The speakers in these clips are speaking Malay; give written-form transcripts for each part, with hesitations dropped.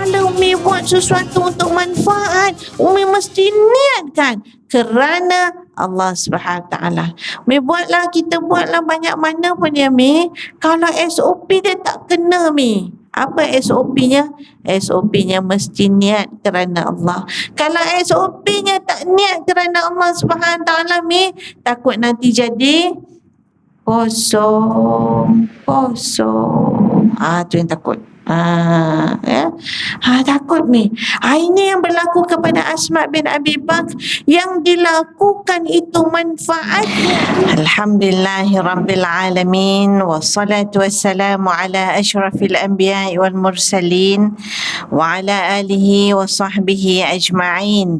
Kalau Umi buat sesuatu untuk manfaat, Umi mesti niatkan kerana Allah Subhanahu Taala. Mi kita buatlah banyak mana pun ya Mi. Kalau SOP dia tak kena Mi. Apa SOP-nya? SOP-nya mesti niat kerana Allah. Kalau SOP-nya tak niat kerana Allah Subhanahu Taala Mi, takut nanti jadi kosong. Tu yang takut. Takut ni. Ini yang berlaku kepada Asma bin Abi Bakr, yang dilakukan itu manfaatnya. Alhamdulillahirabbil alamin, wassalatu wassalamu ala asyrafil anbiya'i wal mursalin wa ala alihi wa sahbihi ajma'in.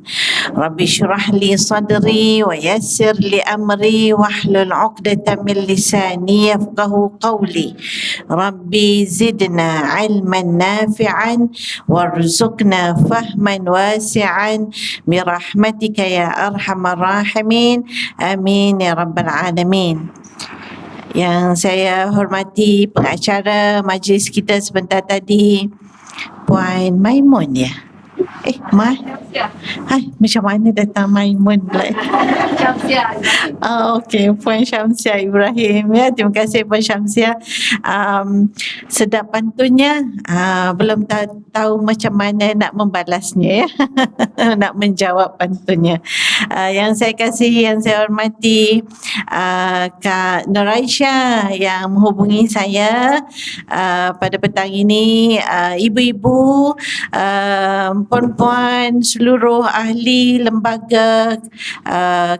Rabbi shrah li sadri wa yassir li amri wahlul 'uqdatam min lisani yafqahu qawli. Rabbi zidna ilman nafi'an warzuqna fahman wasi'an birahmatika ya arhamar rahimin. Amin ya rabbal alamin. Yang saya hormati pengacara majlis kita sebentar tadi, Puan Maimun ya? Macam mana datang Maimun pula? Syamsiah. Okey, Puan Syamsiah Ibrahim ya. Terima kasih Puan Syamsiah. Sedap pantunnya. Belum tahu macam mana nak membalasnya ya. Nak menjawab pantunnya. Yang saya kasihi, yang saya hormati, Kak Nuraisha yang menghubungi saya pada petang ini, ibu-ibu, perempuan, seluruh ahli lembaga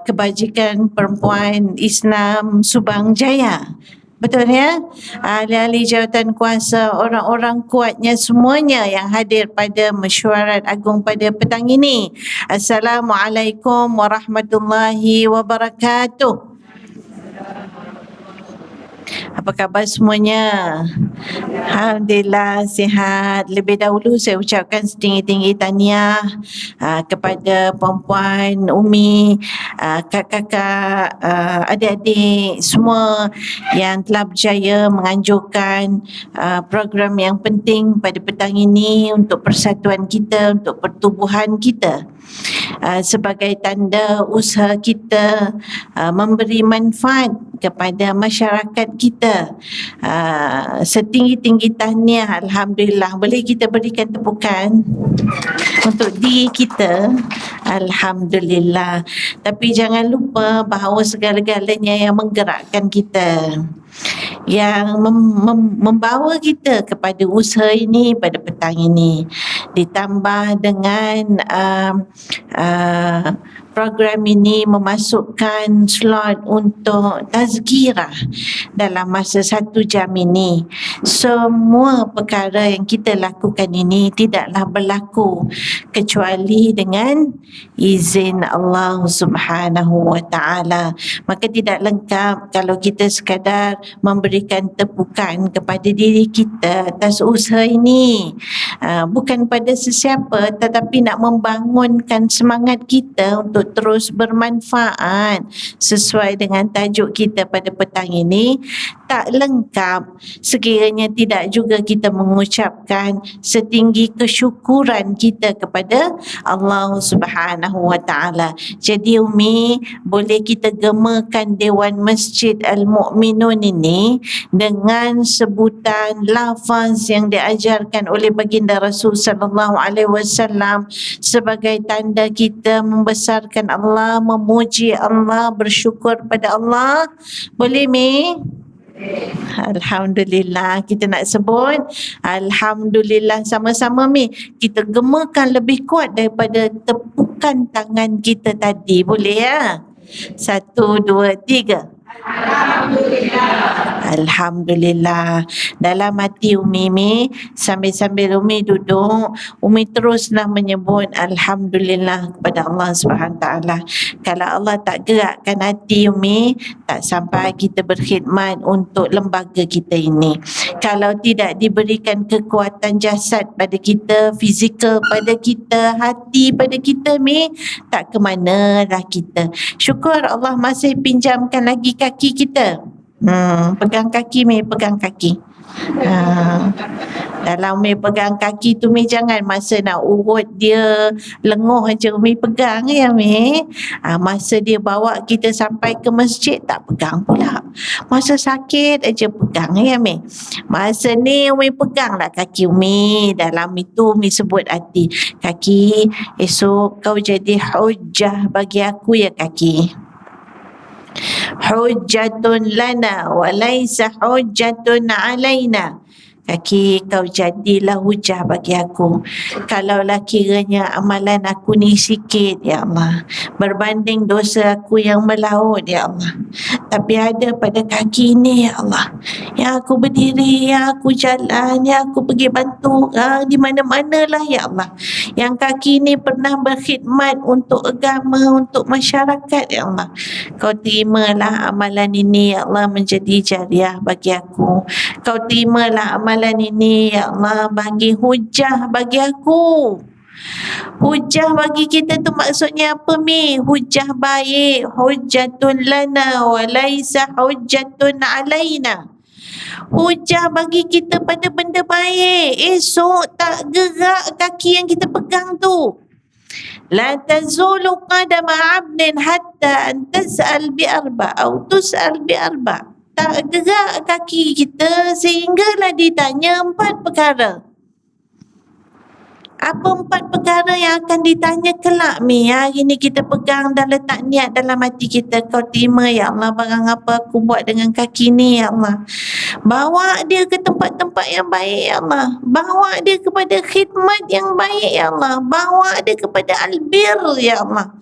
kebajikan perempuan Islam Subang Jaya. Betul ya? Ahli-ahli jawatan kuasa, orang-orang kuatnya semuanya yang hadir pada mesyuarat agung pada petang ini. Assalamualaikum warahmatullahi wabarakatuh. Apa khabar semuanya? Alhamdulillah sihat. Lebih dahulu saya ucapkan setinggi-tinggi tahniah kepada puan-puan, Umi, kakak-kakak, adik-adik semua yang telah berjaya menganjurkan program yang penting pada petang ini untuk persatuan kita, untuk pertubuhan kita. Sebagai tanda usaha kita memberi manfaat kepada masyarakat kita. Setinggi-tinggi tahniah, alhamdulillah. Boleh kita berikan tepukan untuk diri kita? Alhamdulillah. Tapi jangan lupa bahawa segala-galanya yang menggerakkan kita, yang membawa kita kepada usaha ini pada petang ini, ditambah dengan program ini memasukkan slot untuk tazkirah dalam masa 1 jam ini. Semua perkara yang kita lakukan ini tidaklah berlaku kecuali dengan izin Allah Subhanahu wa Ta'ala. Maka tidak lengkap kalau kita sekadar memberikan tepukan kepada diri kita atas usaha ini, bukan pada sesiapa, tetapi nak membangunkan semangat kita untuk terus bermanfaat sesuai dengan tajuk kita pada petang ini. Tak lengkap sekiranya tidak juga kita mengucapkan setinggi kesyukuran kita kepada Allah Subhanahu wa Ta'ala. Jadi Umi, boleh kita gemakan Dewan Masjid Al-Mu'minun ini dengan sebutan lafaz yang diajarkan oleh baginda Rasul sallallahu alaihi wasallam sebagai tanda kita membesarkan Allah, memuji Allah, bersyukur pada Allah. Boleh Mi? Alhamdulillah. Kita nak sebut Alhamdulillah sama-sama Mi. Kita gemakan lebih kuat daripada tepukan tangan kita tadi. Boleh ya? 1, 2, 3. Alhamdulillah. Alhamdulillah. Dalam hati Umi, sambil-sambil Umi duduk, Umi teruslah menyebut Alhamdulillah kepada Allah SWT. Kalau Allah tak gerakkan hati Umi, tak sampai kita berkhidmat untuk lembaga kita ini. Kalau tidak diberikan kekuatan jasad pada kita, fizikal pada kita, hati pada kita Mi, tak ke mana lah kita. Syukur Allah masih pinjamkan lagi kaki kita. Pegang kaki Mi, pegang kaki. Dalam Umi pegang kaki tu Mi, jangan masa nak urut dia lenguh aja Umi pegang ya Mi. Masa dia bawa kita sampai ke masjid tak pegang pula. Masa sakit aja pegang ya Mi. Masa ni Umi pegang lah kaki Umi. Dalam itu Umi sebut hati, kaki esok kau jadi hujjah bagi aku ya kaki. Hujjatun lana wa laisa hujjatun alaina. Kaki kau jadilah hujah bagi aku. Kalaulah kiranya amalan aku ni sikit ya Allah, berbanding dosa aku yang melaut ya Allah, tapi ada pada kaki ni ya Allah, yang aku berdiri, yang aku jalan, yang aku pergi bantu di mana-mana lah ya Allah, yang kaki ni pernah berkhidmat untuk agama, untuk masyarakat ya Allah. Kau terimalah amalan ini ya Allah menjadi jariah bagi aku. Kau terimalah amalan ini ya Allah bagi hujah bagi aku. Hujah bagi kita tu maksudnya apa Mi? Hujah baik, hujjatun lana wa laisa hujjatun alaina. Hujah bagi kita pada benda baik. Esok tak gerak kaki yang kita pegang tu. La tazulu qadama 'abdin hatta an tas'al bi arba' atau tus'al bi arba'. Tak gerak kaki kita sehinggalah ditanya 4 perkara. Apa 4 perkara yang akan ditanya kelak Mi? Hari ni kita pegang dan letak niat dalam hati kita. Kau terima ya Allah barang apa aku buat dengan kaki ni ya Allah. Bawa dia ke tempat-tempat yang baik ya Allah. Bawa dia kepada khidmat yang baik ya Allah. Bawa dia kepada albir ya Allah.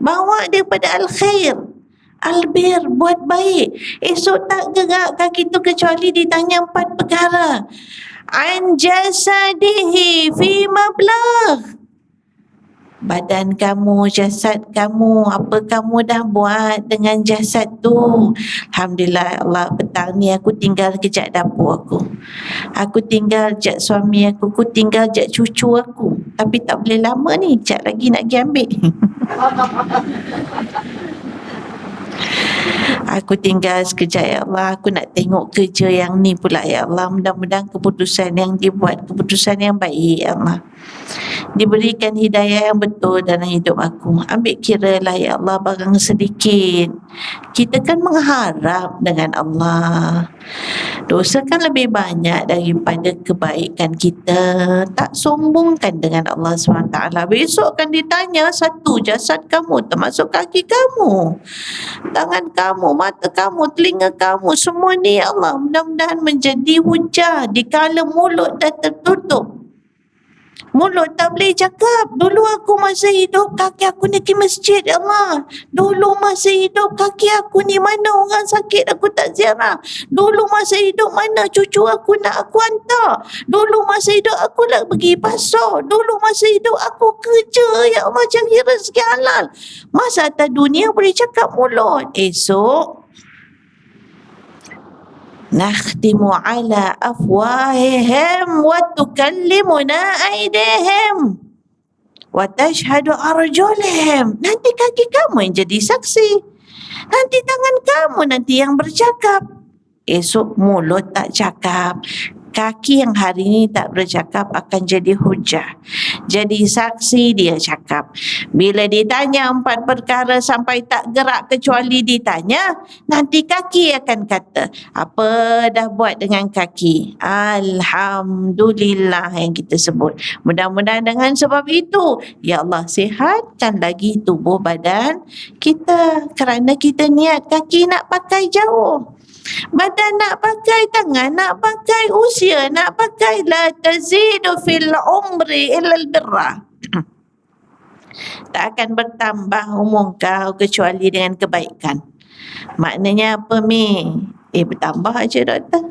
Bawa dia kepada al-khair. Albir, buat baik. Esok tak gerak kaki tu kecuali ditanya 4 perkara. An jasadihi fi mablagh. Badan kamu, jasad kamu, apa kamu dah buat dengan jasad tu? Alhamdulillah Allah, petang ni aku tinggal kejap dapur aku. Aku tinggal kejap suami aku tinggal kejap cucu aku. Tapi tak boleh lama ni, kejap lagi nak pergi ambil. Aku tinggal sekejap ya Allah, aku nak tengok kerja yang ni pula ya Allah. Mudah-mudahan keputusan yang dibuat keputusan yang baik ya Allah. Diberikan hidayah yang betul dalam hidup aku. Ambil kira lah ya Allah barang sedikit. Kita kan mengharap dengan Allah. Dosa kan lebih banyak daripada kebaikan kita. Tak sombongkan dengan Allah SWT. Besok kan ditanya satu jasad kamu termasuk kaki kamu, tangan kamu, mata kamu, telinga kamu, semua ni ya Allah mudah-mudahan menjadi hujah dikala mulut dah tertutup. Mulut tak boleh cakap. Dulu aku masa hidup kaki aku ni pergi masjid ya Allah. Dulu masa hidup kaki aku ni mana orang sakit aku tak ziarah. Dulu masa hidup mana cucu aku nak aku hantar. Dulu masa hidup aku nak pergi pasar. Dulu masa hidup aku kerja ya Allah cari rezeki halal. Masa atas dunia boleh cakap mulut. Esok nakhtimu ala afwahihim wa tukallimuna aydihim wa tashhadu arjulihim. Nanti kaki kamu yang jadi saksi, nanti tangan kamu nanti yang bercakap. Esok mulut tak cakap, kaki yang hari ini tak bercakap akan jadi hujah, jadi saksi. Dia cakap bila ditanya 4 perkara sampai tak gerak kecuali ditanya, nanti kaki akan kata apa dah buat dengan kaki. Alhamdulillah yang kita sebut. Mudah-mudahan dengan sebab itu ya Allah sihatkan lagi tubuh badan kita, kerana kita niat kaki nak pakai jauh, badan nak pakai, tangan nak pakai, usia nak pakai. La tazidu fil umri illa al-birra. Tak akan bertambah umur kau kecuali dengan kebaikan. Maknanya apa Mi? Bertambah aja doktor.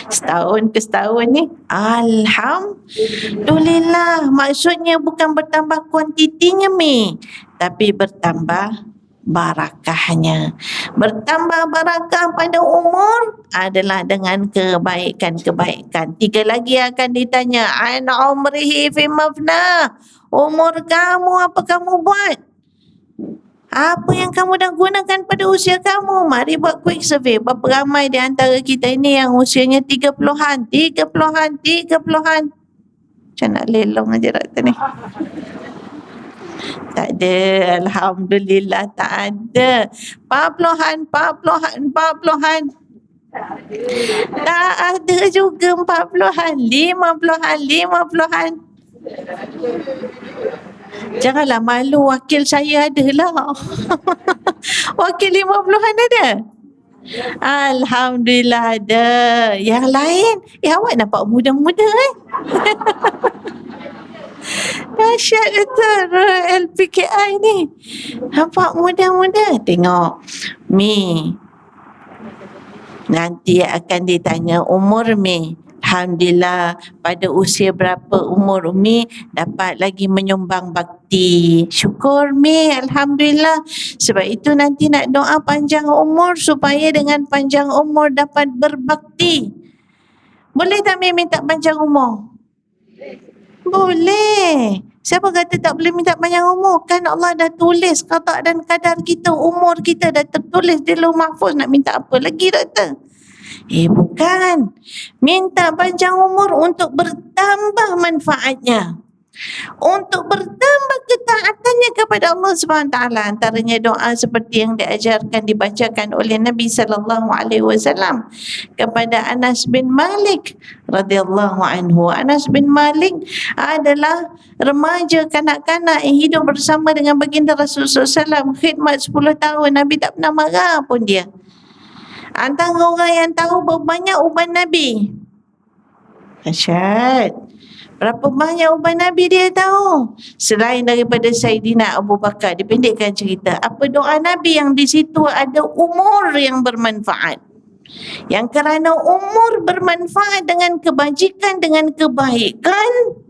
Setahun ke setahun ni. Alhamdulillah. Maksudnya bukan bertambah kuantitinya Mi, tapi bertambah barakahnya. Bertambah barakah pada umur adalah dengan kebaikan-kebaikan. 3 lagi akan ditanya, an umrihi fi mafna. Umur kamu apa kamu buat? Apa yang kamu dah gunakan pada usia kamu? Mari buat quick survey. Berapa ramai di antara kita ini yang usianya 30-an? Macam nak lelong aja doktor ni. Tak ada. Alhamdulillah tak ada. 40-an. Tak ada juga 40-an. 50-an. Janganlah malu, wakil saya ada lah. Wakil 50-an ada? Alhamdulillah ada. Yang lain, awak nampak muda-muda Dahsyat betul LPKI ni. Nampak muda-muda. Tengok. Mi. Nanti akan ditanya umur Mi. Alhamdulillah, pada usia berapa umur Umi dapat lagi menyumbang bakti. Syukur Mi, Alhamdulillah. Sebab itu nanti nak doa panjang umur supaya dengan panjang umur dapat berbakti. Boleh tak Mi minta panjang umur? Boleh. Siapa kata tak boleh minta panjang umur? Kan Allah dah tulis qada dan kadar kita, umur kita dah tertulis di Lauh Mahfuz. Nak minta apa lagi doktor? Bukan. Minta panjang umur untuk bertambah manfaatnya. Untuk bertambah ketaatannya kepada Allah SWT. Antaranya doa seperti yang diajarkan, dibacakan oleh Nabi SAW kepada Anas bin Malik radhiyallahu anhu. Anas bin Malik adalah remaja kanak-kanak yang hidup bersama dengan baginda Rasulullah SAW. Khidmat 10 tahun. Nabi tak pernah marah pun dia. Antara orang yang tahu berapa banyak uban Nabi. Dahsyat. Berapa banyak uban Nabi dia tahu. Selain daripada Saidina Abu Bakar. Dipendekkan cerita. Apa doa Nabi yang di situ ada umur yang bermanfaat. Yang kerana umur bermanfaat dengan kebajikan, dengan kebaikan,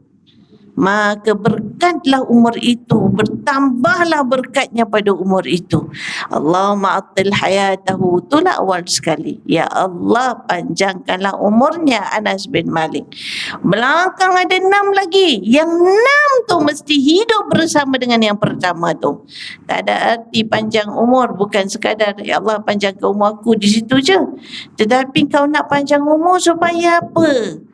maka berkatlah umur itu, bertambahlah berkatnya pada umur itu. Allahumma atil hayatahu, itulah awal sekali. Ya Allah, panjangkanlah umurnya Anas bin Malik. Belakang ada 6 lagi. Yang 6 tu mesti hidup bersama dengan yang pertama tu. Tak ada arti panjang umur bukan sekadar ya Allah panjangkan umur aku di situ je. Tetapi kau nak panjang umur supaya apa?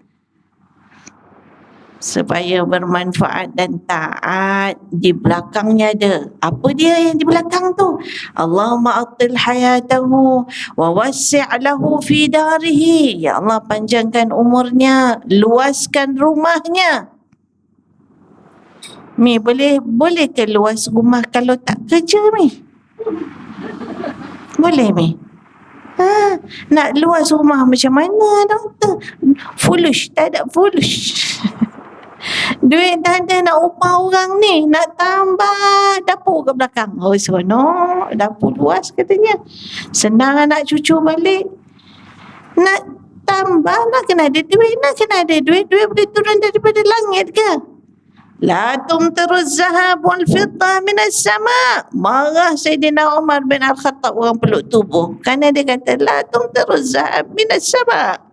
Supaya bermanfaat dan taat. Di belakangnya ada. Apa dia yang di belakang tu? Allahumma atil hayatahu wa wassi' lahu fi darihi. Ya Allah, panjangkan umurnya, luaskan rumahnya. Mi, boleh ke luas rumah kalau tak kerja, Mi? Boleh, Mi? Nak luas rumah macam mana, doktor? Foolish, tak ada foolish. Duit tak ada nak upah orang ni. Nak tambah dapur ke belakang. Oh, seronok. Dapur luas katanya. Senang anak cucu balik. Nak tambah nak kena ada duit. Duit boleh turun daripada langit ke? La tumtiruz zahab wal fidda minas sama. Marah Sayyidina Umar bin Al-Khattab, orang peluk tubuh. Kerana dia kata la tumtiruz zahab minas sama.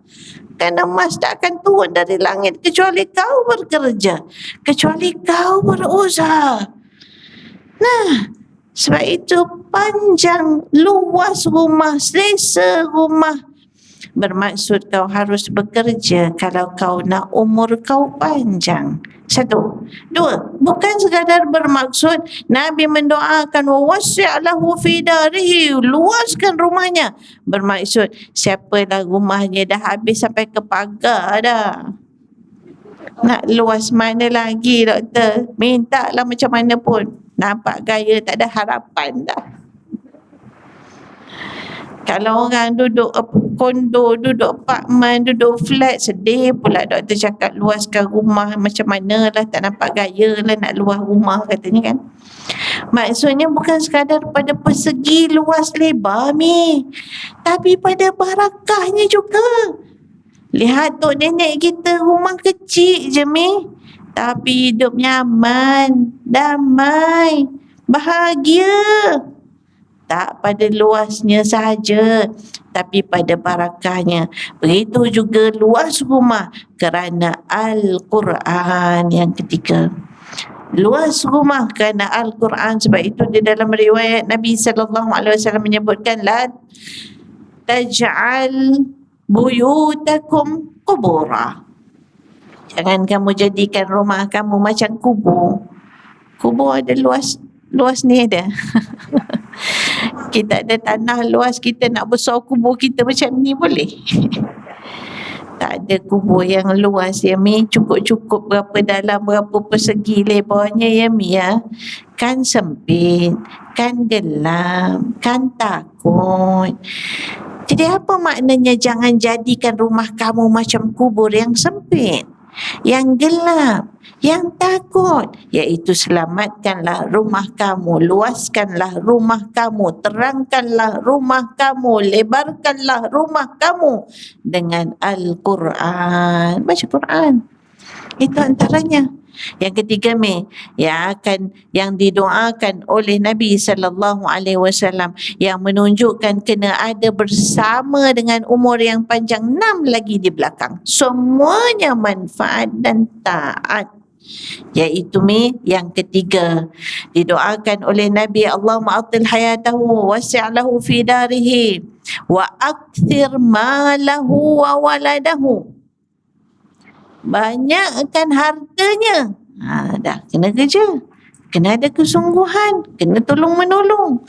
Kerana emas tak akan turun dari langit kecuali kau bekerja, kecuali kau berusaha. Nah, sebab itu panjang, luas rumah, selesa rumah. Bermaksud kau harus bekerja kalau kau nak umur kau panjang. 1. 2, bukan sekadar bermaksud Nabi mendoakan wassi' lahu fi darihi, luaskan rumahnya. Bermaksud siapalah rumahnya dah habis sampai ke pagar dah. Nak luas mana lagi, doktor? Minta lah macam mana pun. Nampak gaya tak ada harapan dah. Kalau orang duduk kondo, duduk apartmen, duduk flat, sedih pula doktor cakap luaskan rumah macam mana lah, tak nampak gaya lah nak luas rumah katanya kan. Maksudnya bukan sekadar pada persegi luas lebar Mi, tapi pada barakahnya juga. Lihat tok nenek kita rumah kecil je Mi, tapi hidupnya aman, damai, bahagia. Tak pada luasnya sahaja, tapi pada barakahnya. Begitu juga luas rumah kerana Al-Quran. Yang ketiga, luas rumah kerana Al-Quran. Sebab itu di dalam riwayat Nabi sallallahu alaihi wasallam menyebutkan, la taj'al buyutakum qubura, jangan kamu jadikan rumah kamu macam kubur. Kubur ada luas ni ada. Kita ada tanah luas, kita nak besar kubur kita macam ni boleh? Tak ada kubur yang luas ya Mi, cukup-cukup berapa dalam, berapa persegi lebarnya ya Mi ya. Kan sempit, kan gelap, kan takut. Jadi apa maknanya jangan jadikan rumah kamu macam kubur yang sempit, yang gelap, yang takut? Iaitu selamatkanlah rumah kamu, luaskanlah rumah kamu, terangkanlah rumah kamu, lebarkanlah rumah kamu dengan Al-Quran. Baca Quran, itu antaranya. Yang ketiga yang didoakan oleh Nabi sallallahu alaihi wasallam, yang menunjukkan kena ada bersama dengan umur yang panjang 6 lagi di belakang. Semuanya manfaat dan taat. Iaitu yang ketiga didoakan oleh Nabi, Allahumma atil hayatahu wasi'lahu fi darihi wa akthir malahu wa waladahu. Banyakkan hartanya. Dah kena kerja, kena ada kesungguhan, kena tolong menolong.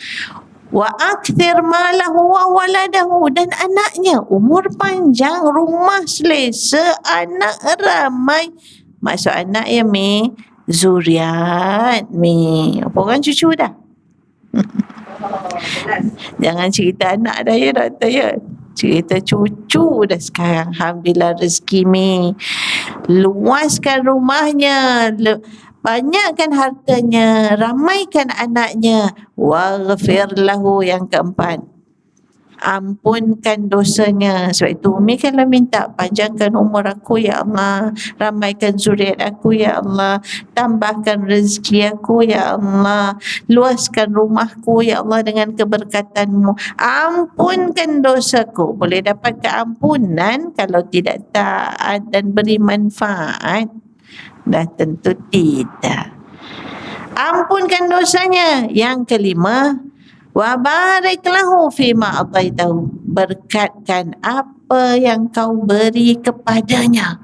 Wa akthir malahu wa waladahu, dan anaknya umur panjang, rumah selesa, anak ramai. Maksud anak ya Mi, zuriat Mi. Apa orang cucu dah? Jangan cerita anak dah ya doktor ya. Cerita cucu dah sekarang. Alhamdulillah rezeki Mi. Luaskan rumahnya, banyakkan hartanya, ramaikan anaknya. Waghfir lahu, yang keempat, ampunkan dosanya. Sebab itu Umi kalau minta, panjangkan umur aku ya Allah, ramaikan zuriat aku ya Allah, tambahkan rezeki aku ya Allah, luaskan rumahku ya Allah dengan keberkatanmu, ampunkan dosaku. Boleh dapat keampunan kalau tidak taat dan beri manfaat? Dah tentu tidak. Ampunkan dosanya. Yang kelima, wa barik lahu fima ataitahu, berkatkan apa yang kau beri kepadanya.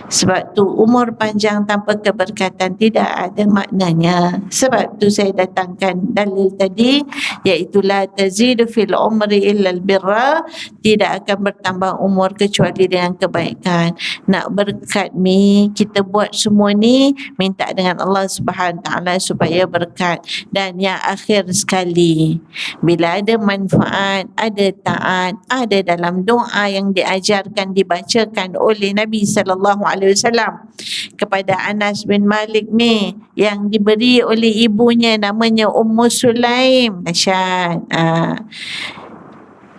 Sebab tu umur panjang tanpa keberkatan tidak ada maknanya. Sebab tu saya datangkan dalil tadi, iaitu la tazidu fil umri illa al birra, tidak akan bertambah umur kecuali dengan kebaikan. Nak berkat Mi, kita buat semua ni minta dengan Allah Subhanahu taala supaya berkat. Dan yang akhir sekali, bila ada manfaat, ada taat, ada dalam doa yang diajarkan, dibacakan oleh Nabi sallallahu alaihi wasallam kepada Anas bin Malik ni, yang diberi oleh ibunya namanya Ummu Sulaim. Dahsyat.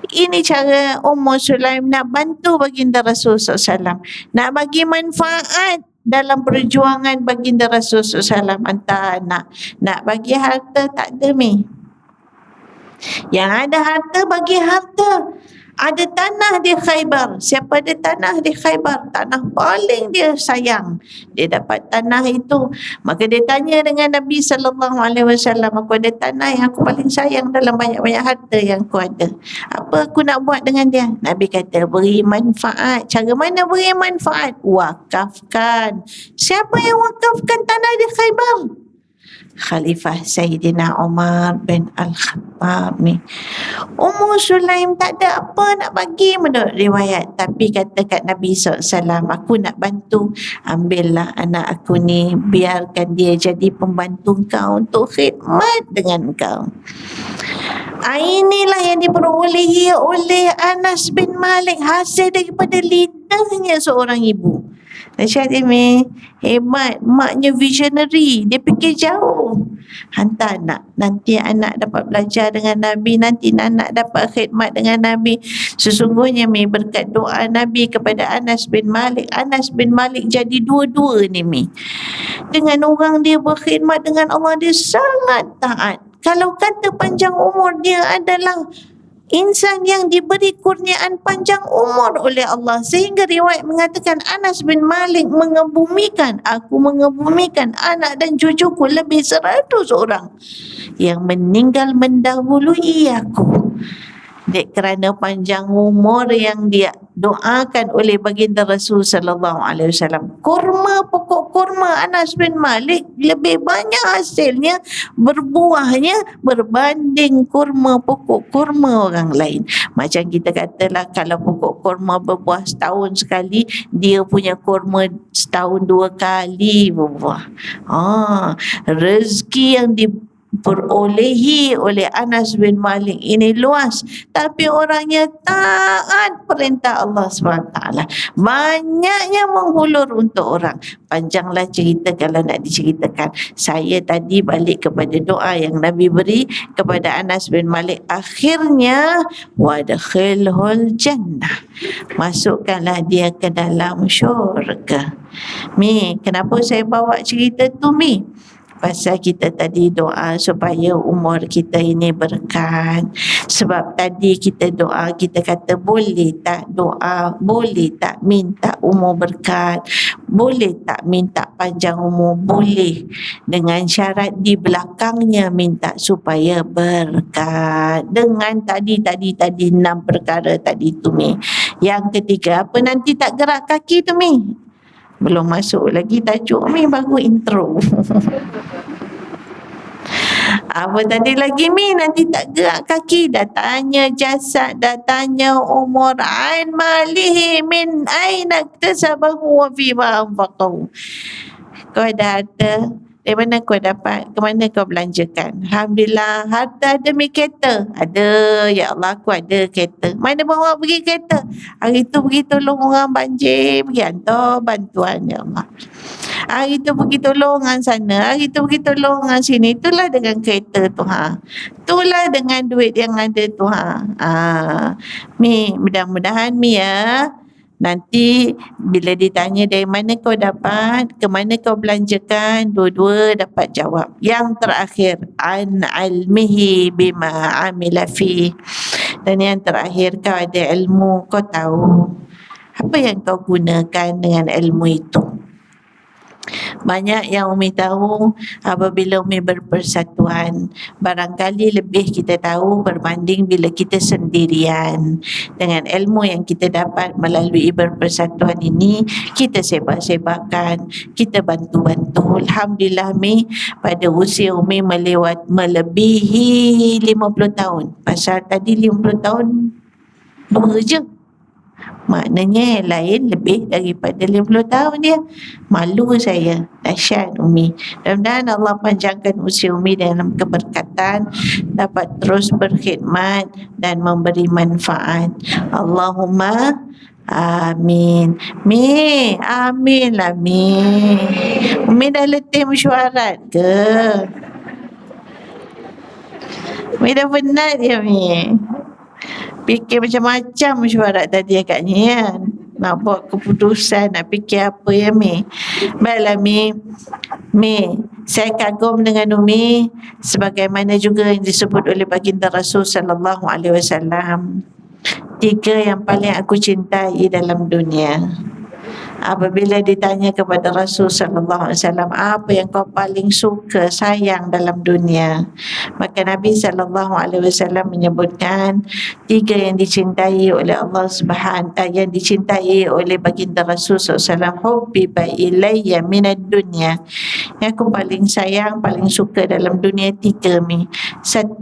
Ini cara Ummu Sulaim nak bantu baginda Rasul SAW, nak bagi manfaat dalam perjuangan baginda Rasul SAW. Hantar nak bagi harta tak ada Mi. Yang ada harta bagi harta. Ada tanah di Khaybar. Siapa ada tanah di Khaybar, tanah paling dia sayang, dia dapat tanah itu. Maka dia tanya dengan Nabi sallallahu alaihi wasallam, aku ada tanah yang aku paling sayang dalam banyak-banyak harta yang aku ada. Apa aku nak buat dengan dia? Nabi kata, beri manfaat. Cara mana beri manfaat? Wakafkan. Siapa yang wakafkan tanah di Khaybar? Khalifah Sayyidina Umar bin Al-Khattab ni. Ummu Sulaim tak ada apa nak bagi menurut riwayat, tapi kata kat Nabi SAW, aku nak bantu, ambillah anak aku ni, biarkan dia jadi pembantu kau untuk khidmat dengan kau. Inilah yang diperolehi oleh Anas bin Malik, hasil daripada lidahnya seorang ibu. Dahsyat ini, hebat. Maknya visionary, dia fikir jauh. Hantar anak, nanti anak dapat belajar dengan Nabi, nanti anak dapat khidmat dengan Nabi. Sesungguhnya berkat doa Nabi kepada Anas bin Malik, Anas bin Malik jadi dua-dua ni dengan orang dia berkhidmat dengan Allah, dia sangat taat. Kalau kata panjang umur dia adalah insan yang diberi kurniaan panjang umur oleh Allah, sehingga riwayat mengatakan Anas bin Malik aku mengebumikan anak dan cucuku lebih 100 orang yang meninggal mendahului aku. Dek, kerana panjang umur yang dia doakan oleh baginda Rasul sallallahu alaihi wasallam. Pokok kurma Anas bin Malik lebih banyak hasilnya, berbuahnya berbanding pokok kurma orang lain. Macam kita katalah, kalau pokok kurma berbuah setahun sekali, dia punya kurma setahun 2 kali berbuah. Rezeki yang diperolehi oleh Anas bin Malik ini luas, tapi orangnya taat perintah Allah SWT. Banyaknya menghulur untuk orang. Panjanglah cerita kalau nak diceritakan. Saya tadi balik kepada doa yang Nabi beri kepada Anas bin Malik. Akhirnya wadkhilhul jannah, masukkanlah dia ke dalam syurga. Kenapa saya bawa cerita tu, pasal kita tadi doa supaya umur kita ini berkat. Sebab tadi kita doa, kita kata boleh tak doa, boleh tak minta umur berkat, boleh tak minta panjang umur, boleh, dengan syarat di belakangnya minta supaya berkat. Dengan tadi 6 perkara tadi tu, Yang ketiga apa, nanti tak gerak kaki tu, belum masuk lagi tajuk, baru intro. Apa tadi lagi, nanti tak gerak kaki, dah tanya jasad, dah tanya umur, ain malihi min aina iktasabahu wa fima anfaqahu. Kau dah ada, dari mana kau dapat, ke mana kau belanjakan? Alhamdulillah, harta ada kereta. Ada, ya Allah, aku ada kereta. Mana bawa pergi kereta? Hari tu pergi tolong orang banjir, pergi hantar bantuan, ya Allah. Hari tu pergi tolong orang sana, hari tu pergi tolong orang sini. Itulah dengan kereta tu, itulah dengan duit yang ada tu, mudah-mudahan ya, nanti bila ditanya dari mana kau dapat, ke mana kau belanjakan, dua-dua dapat jawab. Yang terakhir, an ilmihi bima amila fi. Dan yang terakhir, kau ada ilmu, kau tahu apa yang kau gunakan dengan ilmu itu. Banyak yang Umi tahu apabila Umi berpersatuan, barangkali lebih kita tahu berbanding bila kita sendirian. Dengan ilmu yang kita dapat melalui berpersatuan ini, kita sebab-sebabkan, kita bantu-bantu. Alhamdulillah, pada usia Umi melebihi 50 tahun. Pasal tadi 50 tahun 2 je, maknanya yang lain lebih daripada 50 tahun dia. Malu saya, dahsyat Umi. Mudah-mudahan Allah panjangkan usia Umi dalam keberkatan, dapat terus berkhidmat dan memberi manfaat. Allahumma amin. Amin lah, Umi dah letih mesyuarat ke? Umi dah penat ya, fikir macam-macam mesyuarat tadi agaknya, nak buat keputusan, nak fikir apa ya, Baiklah, saya kagum dengan Umi, sebagaimana juga yang disebut oleh baginda Rasul sallallahu alaihi wasallam. 3 yang paling aku cintai dalam dunia. Apabila ditanya kepada Rasul sallallahu alaihi wasallam, apa yang kau paling suka, sayang dalam dunia, maka Nabi sallallahu alaihi wasallam menyebutkan 3 yang dicintai oleh Allah Subhanahu, yang dicintai oleh baginda Rasul sallallahu alaihi wasallam. Hubbiba ilayya minad dunya, yang aku paling sayang, paling suka dalam dunia 3, 1,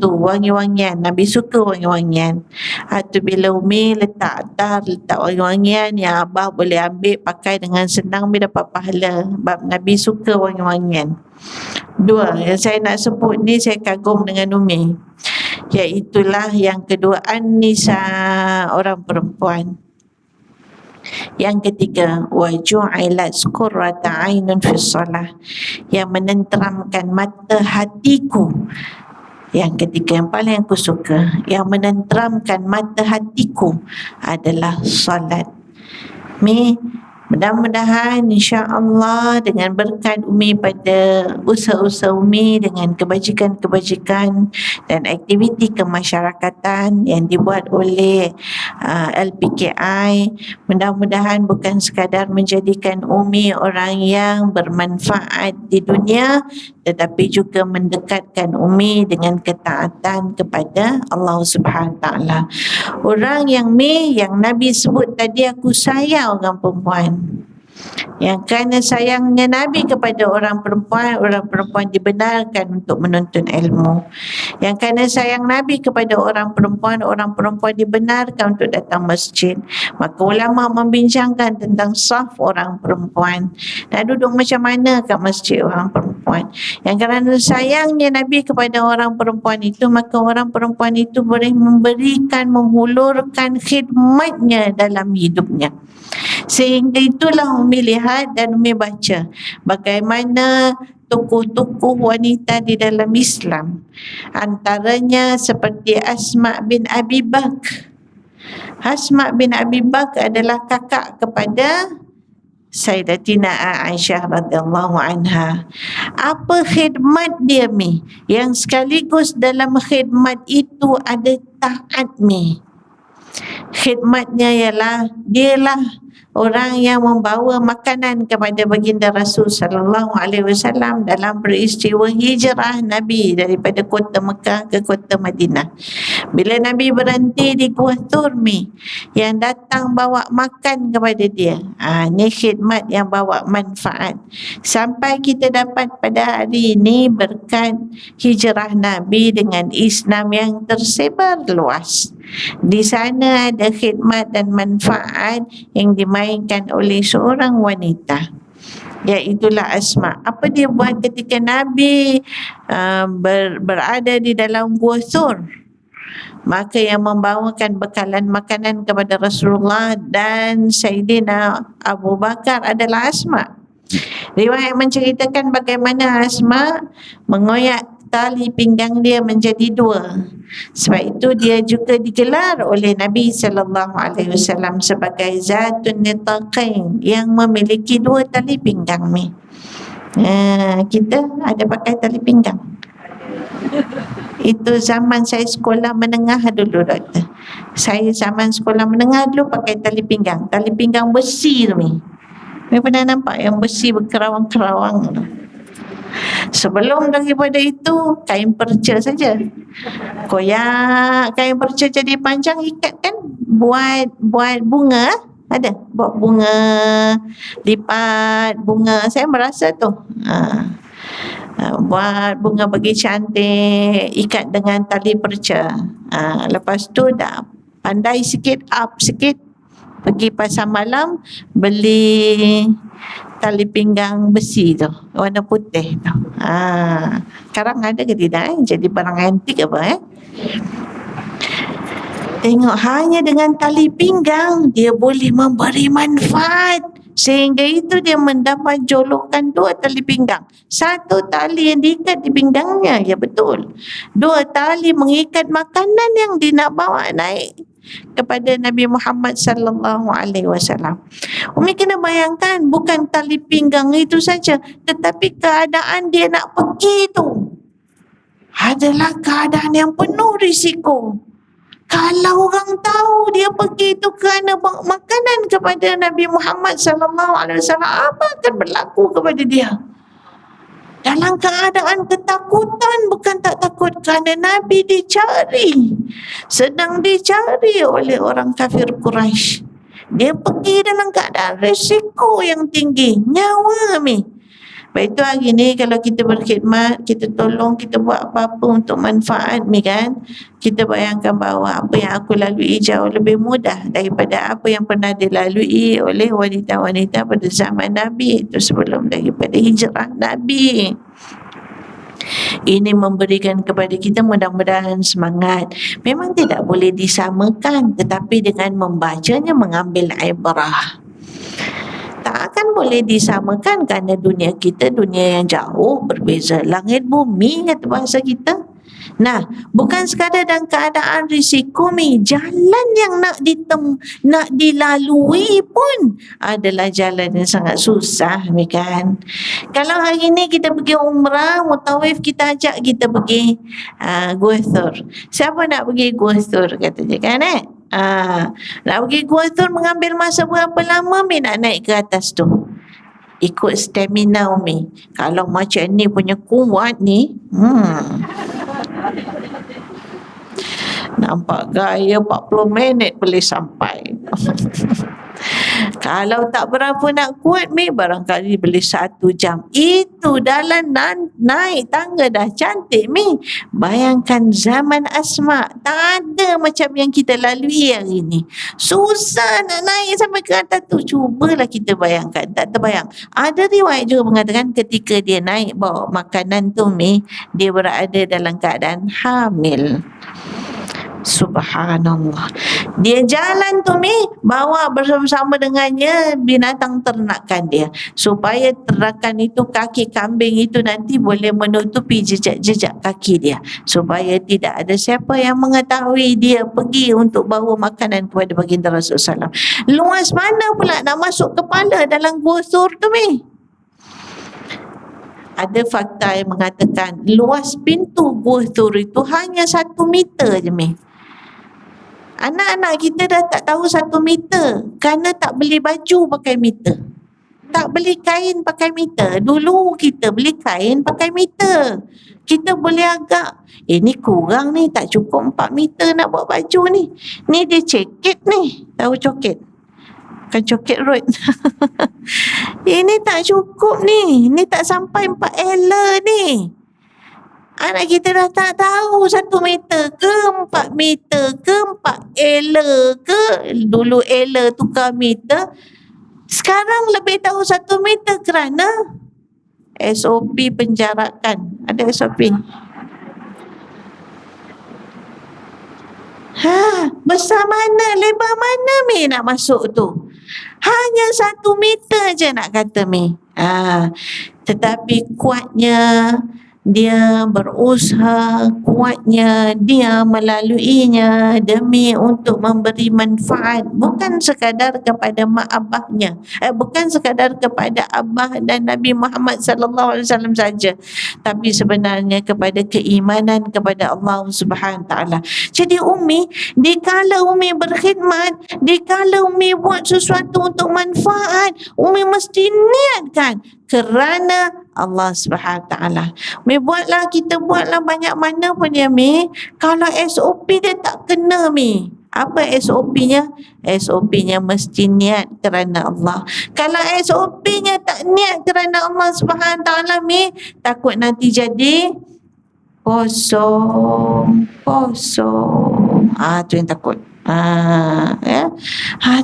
wangi-wangian. Nabi suka wangi-wangian. Atau bila Umi letak atar, letak wangi-wangian yang abah boleh ambil pakai dengan senang, dapat pahala. Sebab Nabi suka wangi-wangian. 2 yang saya nak sebut ni, saya kagum dengan Umi, iaitulah yang kedua, an-nisa, orang perempuan. Yang ketiga, wa ju'ilat qurrata 'ainun fi shalah, yang menenteramkan mata hatiku. Yang ketiga yang paling aku suka, yang menenteramkan mata hatiku adalah salat. Mudah-mudahan insya-Allah dengan berkat Umi pada usaha-usaha Umi dengan kebajikan-kebajikan dan aktiviti kemasyarakatan yang dibuat oleh LPKI, mudah-mudahan bukan sekadar menjadikan Umi orang yang bermanfaat di dunia, tetapi juga mendekatkan Umi dengan ketaatan kepada Allah Subhanahu Taala. Orang yang Nabi sebut tadi, aku sayang orang perempuan. Yang kerana sayangnya Nabi kepada orang perempuan dibenarkan untuk menuntut ilmu. Yang kerana sayang Nabi kepada orang perempuan dibenarkan untuk datang masjid. Maka ulama membincangkan tentang saf orang perempuan. Nak duduk macam mana kat masjid orang perempuan. Yang kerana sayangnya Nabi kepada orang perempuan itu, maka orang perempuan itu boleh menghulurkan khidmatnya dalam hidupnya. Sehingga itulah Umi lihat dan Umi baca bagaimana tokoh-tokoh wanita di dalam Islam. Antaranya seperti Asma bin Abi Bakr. Asma bin Abi Bakr adalah kakak kepada Sayyidatina Aisyah radhiyallahu anha. Apa khidmat dia yang sekaligus dalam khidmat itu ada taat khidmatnya ialah dialah orang yang membawa makanan kepada baginda Rasul sallallahu alaihi wasallam dalam peristiwa hijrah Nabi daripada kota Mekah ke kota Madinah. Bila Nabi berhenti di Gua Thur, yang datang bawa makan kepada dia. Ini khidmat yang bawa manfaat. Sampai kita dapat pada hari ini berkat hijrah Nabi dengan Islam yang tersebar luas. Di sana ada khidmat dan manfaat yang dimainkan oleh seorang wanita, iaitulah Asma. Apa dia buat ketika Nabi berada di dalam Gua Thur? Maka yang membawakan bekalan makanan kepada Rasulullah dan Sayyidina Abu Bakar adalah Asma. Riwayat menceritakan bagaimana Asma mengoyak tali pinggang dia menjadi dua. Sebab itu dia juga digelar oleh Nabi sallallahu alaihi wasallam sebagai Zatun Nitaqain, yang memiliki dua tali pinggang kita ada pakai tali pinggang. Itu zaman saya sekolah menengah dulu, doktor. Saya zaman sekolah menengah dulu pakai tali pinggang besi tu pernah nampak yang besi berkerawang-kerawang tu. Sebelum daripada itu kain perca saja. Koyak kain perca jadi panjang, ikatkan, buat bunga, ada buat bunga, lipat bunga. Saya merasa tu buat bunga bagi cantik, ikat dengan tali perca. Lepas tu dah pandai sikit, up sikit, pergi pasar malam beli tali pinggang besi tu, warna putih tu. Sekarang ada ke tidak? Jadi barang antik apa? Tengok, hanya dengan tali pinggang dia boleh memberi manfaat. Sehingga itu dia mendapat julukan dua tali pinggang. Satu tali yang diikat di pinggangnya, ya betul. Dua tali mengikat makanan yang dia nak bawa naik kepada Nabi Muhammad sallallahu alaihi wasallam. Umi kena bayangkan, bukan tali pinggang itu saja, tetapi keadaan dia nak pergi itu adalah keadaan yang penuh risiko. Kalau orang tahu dia pergi itu kerana bawa makanan kepada Nabi Muhammad sallallahu alaihi wasallam, apa akan berlaku kepada dia? Dalam keadaan ketakutan, bukan tak takut, kerana Nabi dicari, sedang dicari oleh orang kafir Quraisy. Dia pergi dalam keadaan risiko yang tinggi, nyawa Baik itu hari ni kalau kita berkhidmat, kita tolong, kita buat apa-apa untuk manfaat kan, kita bayangkan bahawa apa yang aku lalui jauh lebih mudah daripada apa yang pernah dilalui oleh wanita-wanita pada zaman Nabi itu, sebelum daripada hijrah Nabi. Ini memberikan kepada kita mudah-mudahan semangat. Memang tidak boleh disamakan, tetapi dengan membacanya mengambil ibrah. Tak akan boleh disamakan kerana dunia kita dunia yang jauh berbeza, langit bumi kata bahasa kita. Nah, bukan sekadar dalam keadaan risiko Mi, jalan yang nak dilalui pun adalah jalan yang sangat susah Mi kan. Kalau hari ni kita pergi umrah, mutawif kita ajak kita pergi Gua Thur. Siapa nak pergi Gua Thur katanya kan nak pergi Gua Thur mengambil masa berapa lama Mi nak naik ke atas tu? Ikut stamina Umi. Kalau macam ni punya kuat ni, nampak gaya 40 minit boleh sampai. Kalau tak berapa nak kuat Mi, barangkali boleh 1 jam. Itu dalam naik tangga dah cantik Mi. Bayangkan zaman Asma, tak ada macam yang kita lalui hari ni. Susah nak naik sampai ke atas tu. Cubalah kita bayangkan, tak terbayang. Ada riwayat juga mengatakan ketika dia naik bawa makanan tu Mi, dia berada dalam keadaan hamil. Subhanallah. Dia jalan tu Mi, bawa bersama-sama dengannya binatang ternakan dia, supaya ternakan itu, kaki kambing itu nanti boleh menutupi jejak-jejak kaki dia, supaya tidak ada siapa yang mengetahui dia pergi untuk bawa makanan kepada baginda Rasulullah SAW. Luas mana pula nak masuk kepala dalam Gua Thur tu Mi? Ada fakta yang mengatakan luas pintu Gua Thur itu hanya 1 meter je Mi. Anak-anak kita dah tak tahu 1 meter kerana tak beli baju pakai meter, tak beli kain pakai meter. Dulu kita beli kain pakai meter, kita boleh agak ni kurang ni, tak cukup 4 meter nak buat baju ni. Ni dia ceket ni, tahu coket? Bukan coket road. Ini tak cukup ni tak sampai 4 ela ni. Anak kita dah tak tahu 1 meter ke 4 meter ke 4 ela ke. Dulu ela tukar meter, sekarang lebih tahu 1 meter kerana SOP penjarakan. Ada SOP. Besar mana, lebar mana Mi nak masuk tu? Hanya 1 meter je nak kata Mi. Tetapi kuatnya dia berusaha, kuatnya dia melaluinya demi untuk memberi manfaat, bukan sekadar kepada mak abahnya, bukan sekadar kepada abah dan Nabi Muhammad sallallahu alaihi wasallam saja, tapi sebenarnya kepada keimanan kepada Allah Subhanahu taala. Jadi Umi, dikala Umi berkhidmat, dikala Umi buat sesuatu untuk manfaat, Umi mesti niatkan kerana Allah Subhanahu taala. Mi buatlah, kita buatlah banyak mana pun ya Mi, kalau SOP dia tak kena Mi. Apa SOP-nya? SOP-nya mesti niat kerana Allah. Kalau SOP-nya tak niat kerana Allah Subhanahu taala Mi, takut nanti jadi kosong. Tu yang takut.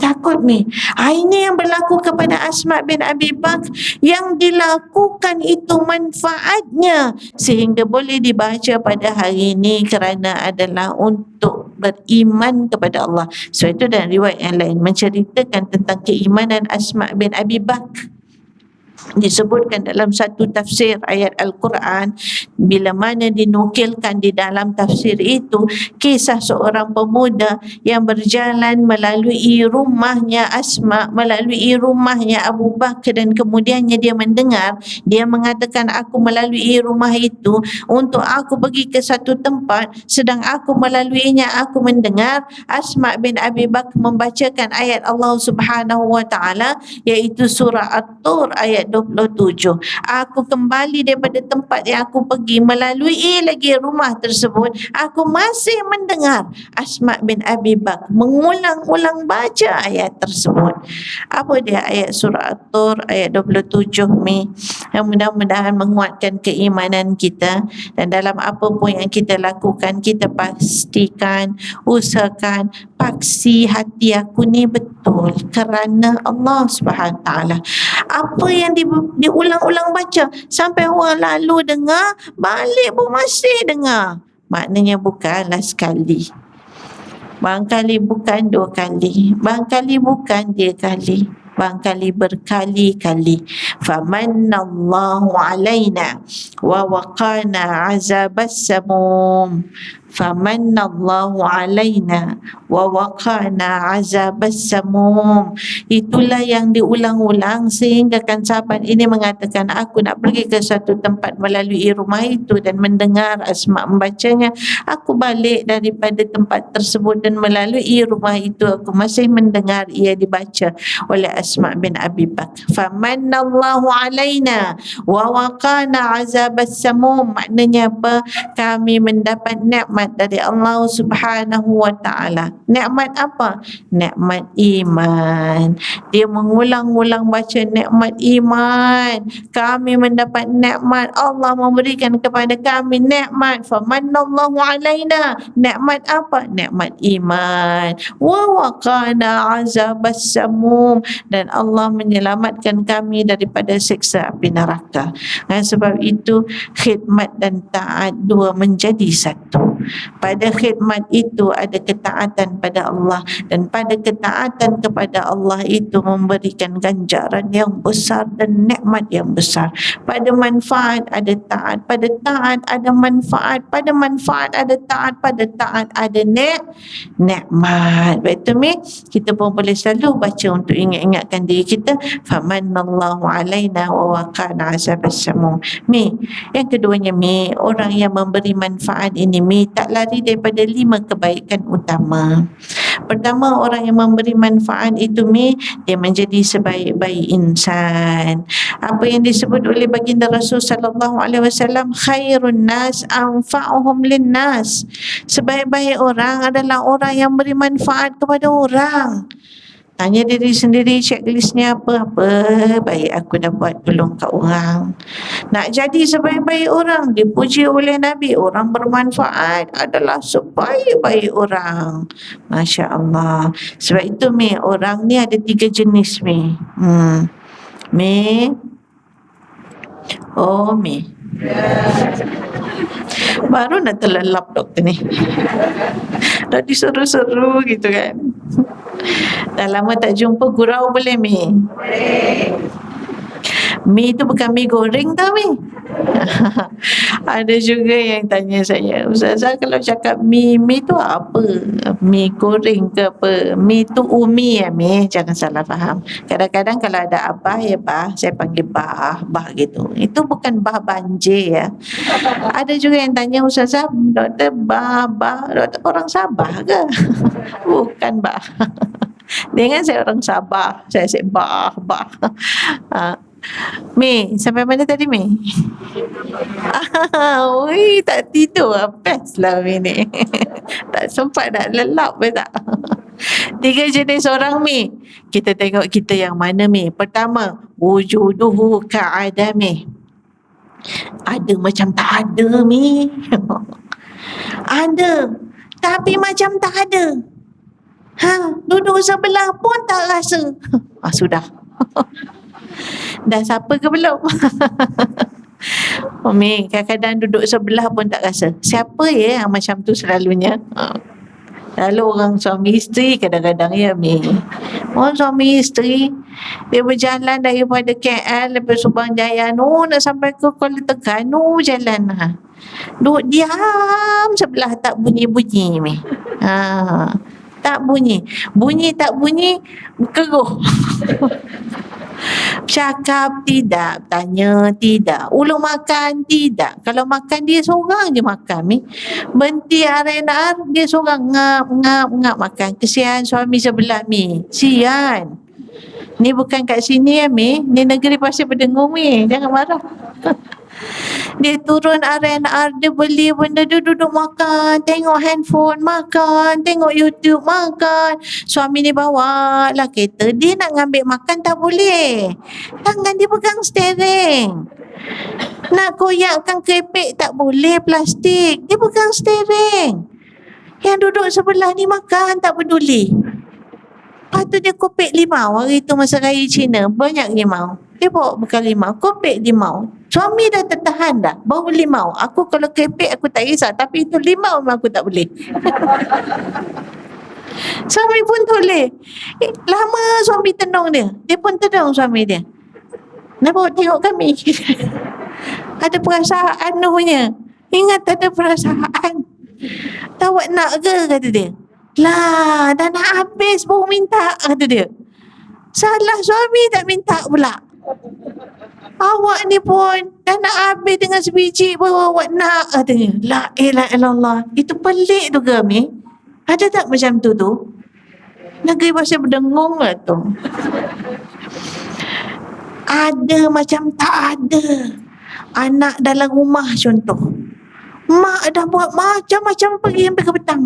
Takut Mi. Ini yang berlaku kepada Asma bin Abi Bakr, yang dilakukan itu manfaatnya sehingga boleh dibaca pada hari ini kerana adalah untuk beriman kepada Allah. So itu dan riwayat yang lain menceritakan tentang keimanan Asma bin Abi Bakr. Disebutkan dalam satu tafsir ayat Al-Quran, bila mana dinukilkan di dalam tafsir itu kisah seorang pemuda yang berjalan melalui rumahnya Asma, melalui rumahnya Abu Bakar, dan kemudiannya dia mendengar, dia mengatakan, aku melalui rumah itu untuk aku pergi ke satu tempat, sedang aku melaluinya aku mendengar Asma bin Abi Bakar membacakan ayat Allah Subhanahu wa taala, iaitu surah At-Tur ayat 27. Aku kembali daripada tempat yang aku pergi, melalui lagi rumah tersebut, aku masih mendengar Asma bin Abi Bakar mengulang-ulang baca ayat tersebut. Apa dia ayat surah At-Tur ayat 27 Mi? Yang mudah-mudahan menguatkan keimanan kita, dan dalam apa pun yang kita lakukan, kita pastikan, usahakan, paksi hati aku ni betul kerana Allah Subhanahu taala. Apa yang diulang-ulang baca sampai orang lalu dengar, balik pun masih dengar, maknanya bukanlah sekali, barangkali bukan 2 kali, barangkali bukan 3 kali, barangkali berkali-kali. Famannallahu alaina wa waqana azabas samum. Famannallahu alaina wa waqana azabas samum. Itulah yang diulang-ulang sehingga kan sahabat ini mengatakan, aku nak pergi ke satu tempat melalui rumah itu dan mendengar Asma membacanya. Aku balik daripada tempat tersebut dan melalui rumah itu aku masih mendengar ia dibaca oleh Asma bin Abi Bakar. Famannallahu alaina wa waqana azabas samum. Maknanya apa? Kami mendapat nikmat dari Allah Subhanahu wa taala. Nikmat apa? Nikmat iman. Dia mengulang-ulang baca nikmat iman. Kami mendapat nikmat, Allah memberikan kepada kami nikmat. Famannallahu alaina. Nikmat apa? Nikmat iman. Wa waqana azabas samum. Dan Allah menyelamatkan kami daripada siksa api neraka. Dan sebab itu khidmat dan taat dua menjadi satu. Pada khidmat itu ada ketaatan pada Allah, dan pada ketaatan kepada Allah itu memberikan ganjaran yang besar dan nikmat yang besar. Pada manfaat ada taat, pada taat ada manfaat, pada manfaat ada taat, pada taat ada nikmat. Betul mi? Kita pun boleh selalu baca untuk ingat-ingatkan diri kita. Famannallahu alaina wa waqana azabas samum. Mi, yang keduanya mi, orang yang memberi manfaat ini mi tak lari daripada 5 kebaikan utama. Pertama, orang yang memberi manfaat itu mi, dia menjadi sebaik-baik insan. Apa yang disebut oleh baginda Rasul sallallahu alaihi wasallam, khairun nas anfa'uhum linnas. Sebaik-baik orang adalah orang yang beri manfaat kepada orang. Tanya diri sendiri, checklistnya apa baik aku dah buat tolong kat orang. Nak jadi sebaik-baik orang, dipuji oleh Nabi, orang bermanfaat adalah sebaik-baik orang. Masya Allah. Sebab itu mi, orang ni ada 3 jenis mi. Mi. Oh mi. Baru nak terlelap doktor ni. Dah disuruh-suruh gitu kan. Dah lama tak jumpa, gurau boleh mi? Boleh. Mi tu bukan mi goreng tau mi. Ada juga yang tanya saya, Ustazah kalau cakap mi tu apa? Mi goreng ke apa? Mi tu umi ya mi, jangan salah faham. Kadang-kadang kalau ada abah ya bah, saya panggil bah gitu. Itu bukan bah banjir ya. Ada juga yang tanya, Ustazah doktor bah, doktor orang Sabah ke? Bukan bah. Dengan saya orang Sabah, saya bah. Mi, sampai mana tadi Mi? Ui, tak tidur. Best lah Mi ni. Tak sempat nak lelap pun tak. 3 jenis orang Mi. Kita tengok kita yang mana Mi. Pertama, wujuduhu ka'adami. Ada macam tak ada Mi. Ada, tapi macam tak ada. Duduk sebelah pun tak rasa. Sudah. Dah siapa ke belum? Umi, kadang-kadang duduk sebelah pun tak rasa. Siapa ya yang macam tu selalunya? Lalu orang suami isteri kadang-kadang ya Mi. Orang suami isteri, dia berjalan daripada KL lepas Subang Jaya nak sampai ke Kuala Terengganu jalan. Duduk diam sebelah, tak bunyi-bunyi Mi. Tak bunyi. Bunyi tak bunyi, keruh. Cakap tidak, tanya tidak, ulung makan tidak. Kalau makan dia seorang je makan Mi. Berhenti R&R dia seorang ngap makan. Kesian suami sebelah Mi. Sian. Ni bukan kat sini ya Mi. Ni negeri Pasir Pendengung Mi. Jangan marah. Dia turun R&R, dia beli benda, dia duduk makan, tengok handphone, makan, tengok YouTube, makan. Suami ni bawa lah kereta, dia nak ngambil makan tak boleh. Tangan dia pegang steering. Nak koyakkan kerepek tak boleh, plastik. Dia pegang steering. Yang duduk sebelah ni makan tak peduli. Lepas tu dia kopek limau. Hari tu masa raya Cina, banyak limau. Dia bawa bekal limau, kopek limau. Suami dah tertahan dah, bau limau. Aku kalau kepek aku tak kisah, tapi itu limau memang aku tak boleh. Suami pun toleh. Lama suami tenung dia. Dia pun tenung suami dia. Kenapa awak tengok kami? Ada perasaan punya. Ingat ada perasaan. Tak awak nak ke, kata dia. Lah, dah nak habis baru minta, kata dia. Salah suami tak minta pula. Awak ni pun dah nak habis dengan sebiji baru awak nak, katanya. La ilaha illallah. Itu pelik tu ke, Mi? Ada tak macam tu? Negeri Pasir Berdengung lah tu. Ada macam tak ada. Anak dalam rumah contoh. Mak dah buat macam-macam pagi sampai ke petang.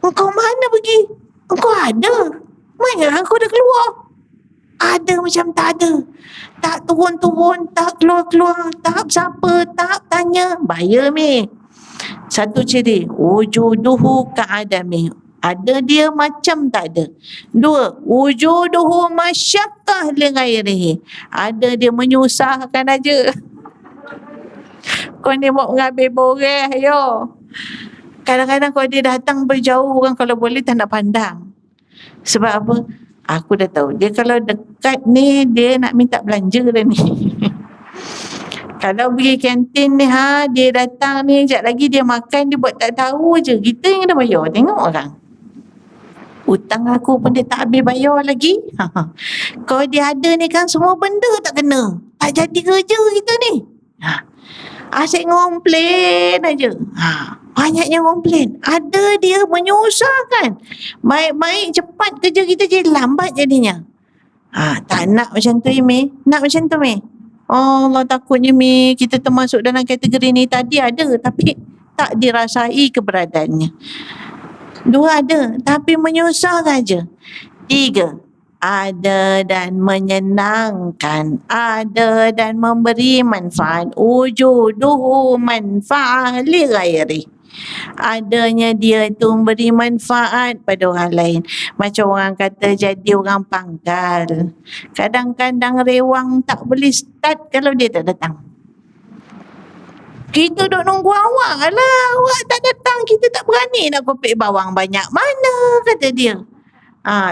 Engkau mana pergi? Engkau ada. Mana engkau dah keluar? Ada macam tak ada. Tak turun-turun, tak keluar-keluar, tak siapa, tak tanya. Bayar, Mi. Satu ciri, wujuduhu ka'adami. Ada dia macam tak ada. Dua, wujuduhu masyakkah li ghairihi. Ada dia menyusahkan aja. Kau ni mau mengambil boreh, yo. Kadang-kadang kalau dia datang berjauh, orang kalau boleh tak nak pandang. Sebab apa? Aku dah tahu. Dia kalau dekat ni, dia nak minta belanja dah ni. Kalau pergi kantin ni, dia datang ni, sekejap lagi dia makan, dia buat tak tahu je. Kita yang dah bayar. Tengok orang. Hutang aku pun dia tak habis bayar lagi. Kalau dia ada ni kan, semua benda tak kena. Tak jadi kerja kita ni. Asyik ngomplain aja. Banyaknya komplain. Ada dia menyusahkan. Baik-baik cepat kerja kita jadi lambat jadinya. Tak nak macam tu, Mi. Nak macam tu, Mi. Allah, takutnya, Mi, kita termasuk dalam kategori ni. Tadi ada tapi tak dirasai keberadaannya. Dua, ada tapi menyusahkan aja. Tiga, ada dan menyenangkan, ada dan memberi manfaat. Wujuduhu manfa'ah li ghairi. Adanya dia itu memberi manfaat pada orang lain. Macam orang kata jadi orang pangkal. Kadang-kadang rewang tak boleh start kalau dia tak datang. Kita duk nunggu awak lah. Awak tak datang, kita tak berani nak kopek bawang banyak mana, kata dia.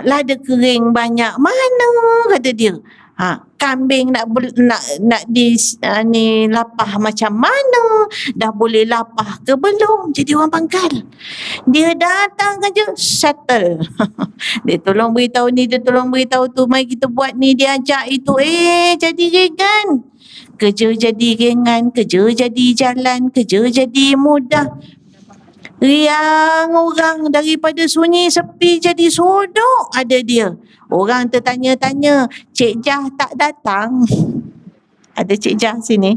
Lada kering banyak mana, kata dia. Kambing nak ni lapah macam mana, dah boleh lapah ke belum, jadi orang pangkal. Dia datang aja settle. Dia tolong beritahu ni, dia tolong beritahu tu, mari kita buat ni, dia ajak itu, jadi ringan. Kerja jadi ringan, kerja jadi jalan, kerja jadi mudah. Riang orang daripada sunyi sepi jadi sodok, ada dia. Orang tertanya-tanya, Cik Jah tak datang. Ada Cik Jah sini.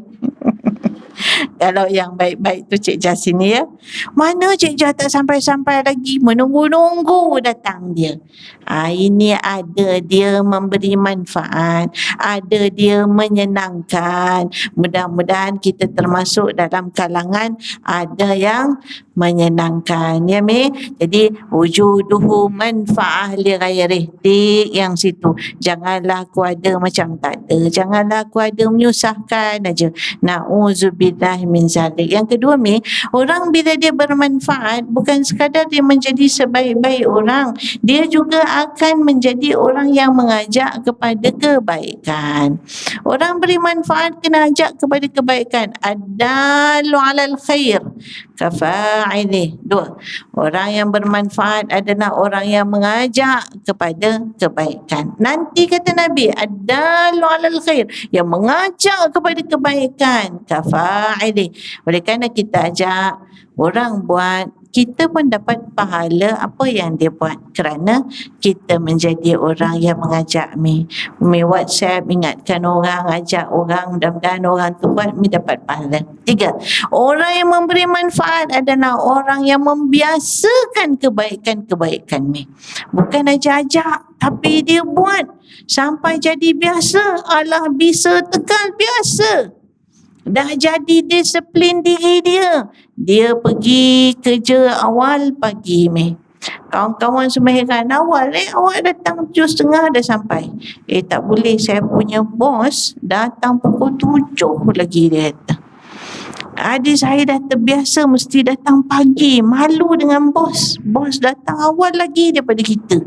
Kalau yang baik-baik tu Cik Jah sini, ya. Mana Cik Jah tak sampai-sampai lagi, menunggu-nunggu datang dia. Ini ada dia memberi manfaat, ada dia menyenangkan. Mudah-mudahan kita termasuk dalam kalangan ada yang menyenangkan, ya, Mi. Jadi wujuduhu manfa'ah li ghairih. Tik yang situ. Janganlah aku ada macam tak ada. Janganlah aku ada menyusahkan aja. Na'udzubillah min zalik. Yang kedua, Mi, orang bila dia bermanfaat bukan sekadar dia menjadi sebaik-baik orang, dia juga akan menjadi orang yang mengajak kepada kebaikan. Orang beri manfaat kena ajak kepada kebaikan. Ad-dalu 'alal khair kafa'ilih. Dua, orang yang bermanfaat adalah orang yang mengajak kepada kebaikan. Nanti kata Nabi, ad-dalu 'alal khair, yang mengajak kepada kebaikan, kafa'ilih. Oleh kerana kita ajak orang buat, kita pun dapat pahala apa yang dia buat, kerana kita menjadi orang yang mengajak. Mi WhatsApp, ingatkan orang, ajak orang, mudah-mudahan orang tu buat, Mi dapat pahala. Tiga, orang yang memberi manfaat adalah orang yang membiasakan kebaikan-kebaikan. Mi bukan aja ajak, tapi dia buat sampai jadi biasa. Allah bisa tekan biasa. Dah jadi disiplin diri dia. Dia pergi kerja awal pagi, Mi. Kawan-kawan semua heran, awak datang 7.30 dah sampai. Tak boleh, saya punya bos datang pukul 7 lagi, dia kata. Adik saya dah terbiasa mesti datang pagi, malu dengan bos. Bos datang awal lagi daripada kita.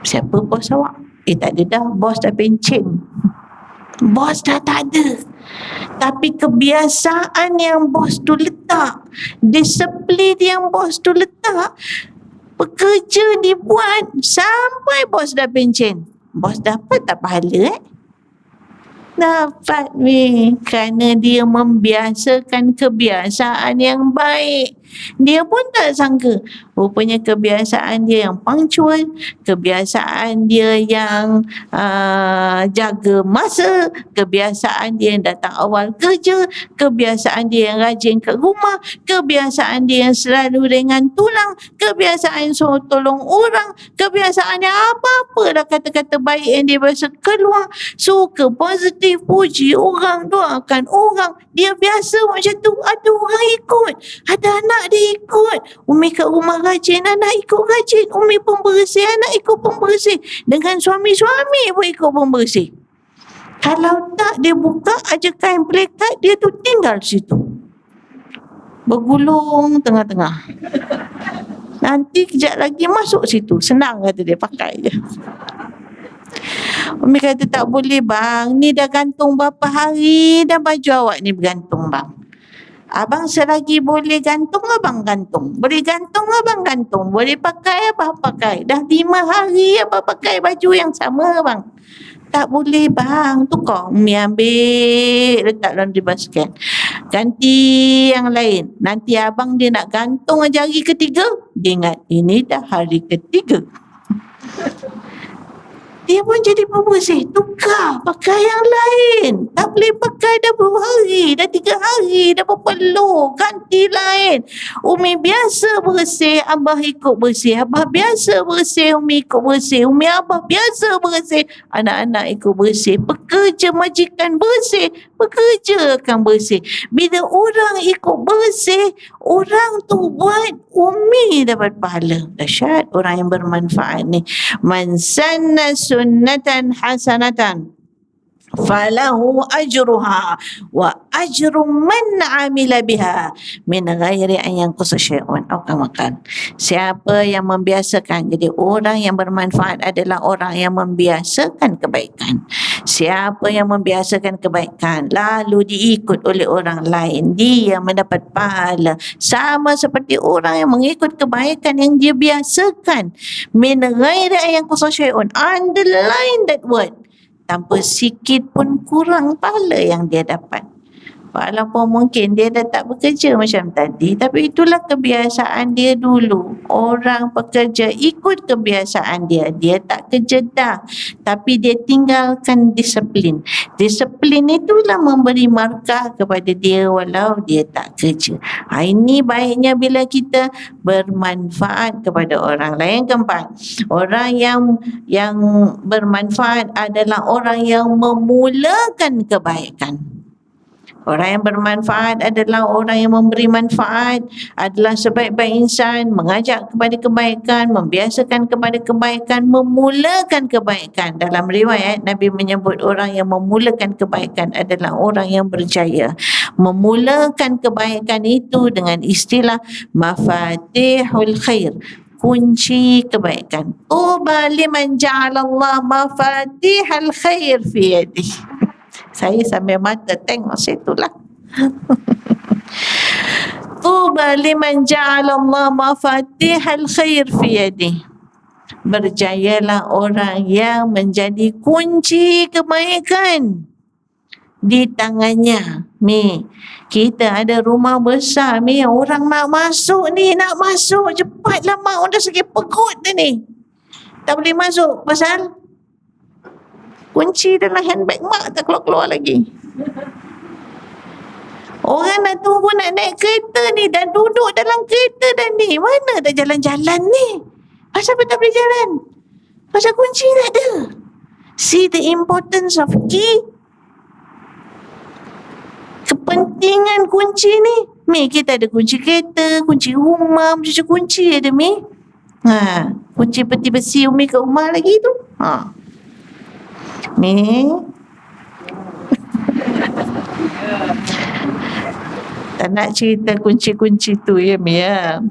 Siapa bos awak? Tak ada dah, bos dah pencen. Bos dah tak ada. Tapi kebiasaan yang bos tu letak, disiplin yang bos tu letak, pekerja dibuat sampai bos dah pencen. Bos dapat tak pahala Dapat kerana dia membiasakan kebiasaan yang baik. Dia pun tak sangka rupanya kebiasaan dia yang punctual, kebiasaan dia yang jaga masa, kebiasaan dia yang datang awal kerja, kebiasaan dia yang rajin kat rumah, kebiasaan dia yang selalu ringan tulang, kebiasaan suruh tolong orang, kebiasaan yang apa-apa dah kata-kata baik yang dia biasa keluar, suka positif, puji orang, doakan orang. Dia biasa macam tu. Ada orang ikut, ada anak dia ikut. Umi kat rumah rajin, anak ikut rajin. Umi pembersih, anak ikut pembersih. Dengan suami-suami pun ikut pembersih. Kalau tak, dia buka aja kain pelikat, dia tu tinggal situ, bergulung tengah-tengah. Nanti kejap lagi masuk situ. Senang kata dia, pakai je. Umi kata tak boleh bang, ni dah gantung berapa hari dah baju awak ni bergantung bang. Abang selagi boleh gantung, abang gantung. Boleh gantung, abang gantung. Boleh pakai, abang pakai. Dah 5 hari abang pakai baju yang sama bang. Tak boleh bang, tukar. Umi ambil, letak laundry basket. Ganti yang lain. Nanti abang dia nak gantung aja hari ketiga, dia ingat ini dah hari ketiga. Dia pun jadi pembersih. Tukar, pakai yang lain. Tak boleh pakai dah berapa hari, dah 3 hari, dah berpeluh. Ganti lain. Umi biasa bersih, abah ikut bersih. Abah biasa bersih, Umi ikut bersih. Umi abah biasa bersih, anak-anak ikut bersih. Pekerja majikan bersih, pekerja akan bersih. Bila orang ikut bersih, orang tu buat, Umi dapat pahala. Dahsyat orang yang bermanfaat ni. Man sanna sunnatan hasanatan falahu ajruha wa ajru man amila biha min ghairi an yanqusa syai'un aw kama kan. Siapa yang membiasakan, jadi orang yang bermanfaat adalah orang yang membiasakan kebaikan. Siapa yang membiasakan kebaikan lalu diikut oleh orang lain, dia mendapat pahala sama seperti orang yang mengikut kebaikan yang dia biasakan. Min ghairi an yanqusa syai'un, underline that word, tanpa sikit pun kurang pahala yang dia dapat. Walaupun mungkin dia dah tak bekerja macam tadi, tapi itulah kebiasaan dia dulu. Orang pekerja ikut kebiasaan dia. Dia tak kerja dah, tapi dia tinggalkan disiplin. Disiplin itulah memberi markah kepada dia walau dia tak kerja. Ini baiknya bila kita bermanfaat kepada orang lain. Keempat, orang yang bermanfaat adalah orang yang memulakan kebaikan. Orang yang bermanfaat adalah orang yang memberi manfaat, adalah sebaik-baik insan, mengajak kepada kebaikan, membiasakan kepada kebaikan, memulakan kebaikan. Dalam riwayat, Nabi menyebut orang yang memulakan kebaikan adalah orang yang berjaya. Memulakan kebaikan itu dengan istilah mafatihul khair, kunci kebaikan. Tuba liman ja'alallah mafatihal khair fi yadihi. Saya sambil mata tengok situlah. Tuba liman ja'alallah mafatihal khair fi yadihi. Berjayalah orang yang menjadi kunci kebaikan di tangannya. Kita ada rumah besar ni, orang nak masuk ni, nak masuk cepatlah mak, dah sakit perut dah ni. Tak boleh masuk pasal kunci dalam handbag mak tak keluar-keluar lagi. Orang nak tunggu nak naik kereta ni, dan duduk dalam kereta dah ni, mana dah jalan-jalan ni? Pasal apa tak boleh jalan? Pasal kunci tak ada. See the importance of key. Kepentingan kunci ni. Kita ada kunci kereta, kunci rumah, macam kunci ada kunci peti besi Umi kat rumah lagi tu. tak nak cerita kunci-kunci tu ya Mia.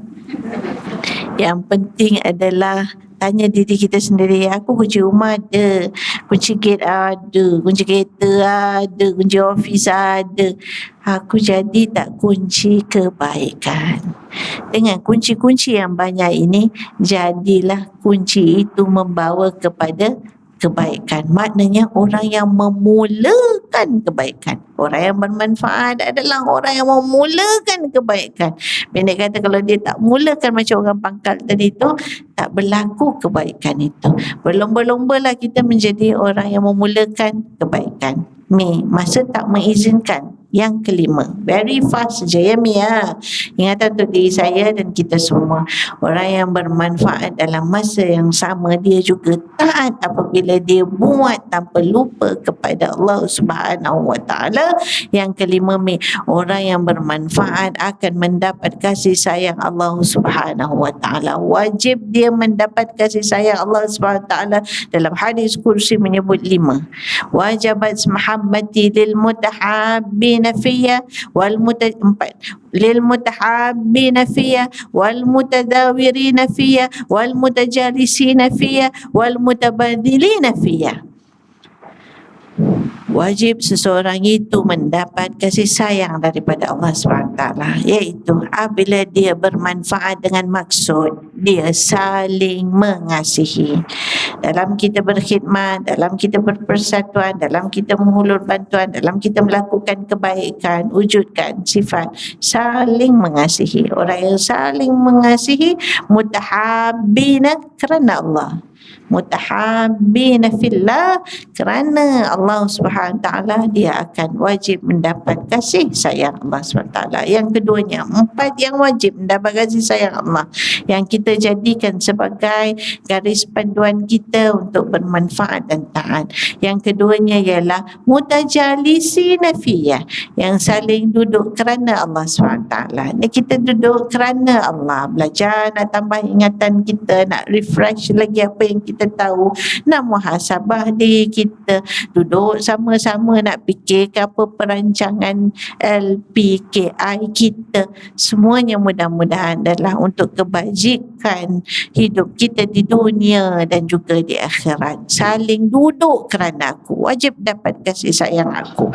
Yang penting adalah tanya diri kita sendiri, aku kunci rumah ada, kunci gate ada, kunci kereta ada, kunci office ada, aku jadi tak kunci kebaikan. Dengan kunci-kunci yang banyak ini, jadilah kunci itu membawa kepada kebaikan. Maknanya orang yang memulakan kebaikan. Orang yang bermanfaat adalah orang yang memulakan kebaikan. Pendek kata, kalau dia tak mulakan macam orang pangkal tadi tu, tak berlaku kebaikan itu. Berlomba-lombalah kita menjadi orang yang memulakan kebaikan. Masa tak mengizinkan. Yang kelima, very fast saja ya Mia. Ingatan untuk diri saya dan kita semua. Orang yang bermanfaat dalam masa yang sama, dia juga taat apabila dia buat tanpa lupa kepada Allah Subhanahu Wa Taala. Yang kelima, orang yang bermanfaat akan mendapat kasih sayang Allah Subhanahu Wa Taala. Wajib dia mendapat kasih sayang Allah Subhanahu Wa Taala. Dalam hadis kursi menyebut 5. Wajabat mahabbati lil mutahabbin fiyya wal lil mutahabbin fiyya wal mutadawirin fiyya wal mutajalisin fiyya wal mutabadilin fiyya. Wajib seseorang itu mendapat kasih sayang daripada Allah SWT, iaitu apabila dia bermanfaat dengan maksud dia saling mengasihi. Dalam kita berkhidmat, dalam kita berpersatuan, dalam kita menghulur bantuan, dalam kita melakukan kebaikan, wujudkan sifat saling mengasihi. Orang yang saling mengasihi, mutahabbina kerana Allah, mutahabbina fillah kerana Allah Subhanahu Taala, dia akan wajib mendapat kasih sayang Allah Subhanahu Taala. Yang keduanya, 4 yang wajib mendapat kasih sayang Allah yang kita jadikan sebagai garis panduan kita untuk bermanfaat dan taat. Yang keduanya ialah mutajalisina fiyya, yang saling duduk kerana Allah Subhanahu Taala. Kita duduk kerana Allah, belajar nak tambah ingatan kita, nak refresh lagi apa yang kita tahu, nak muhasabah diri kita, duduk sama-sama nak fikirkan apa perancangan LPKI kita. Semuanya mudah-mudahan adalah untuk kebajikan hidup kita di dunia dan juga di akhirat. Saling duduk kerana aku, wajib dapat kasih sayang aku.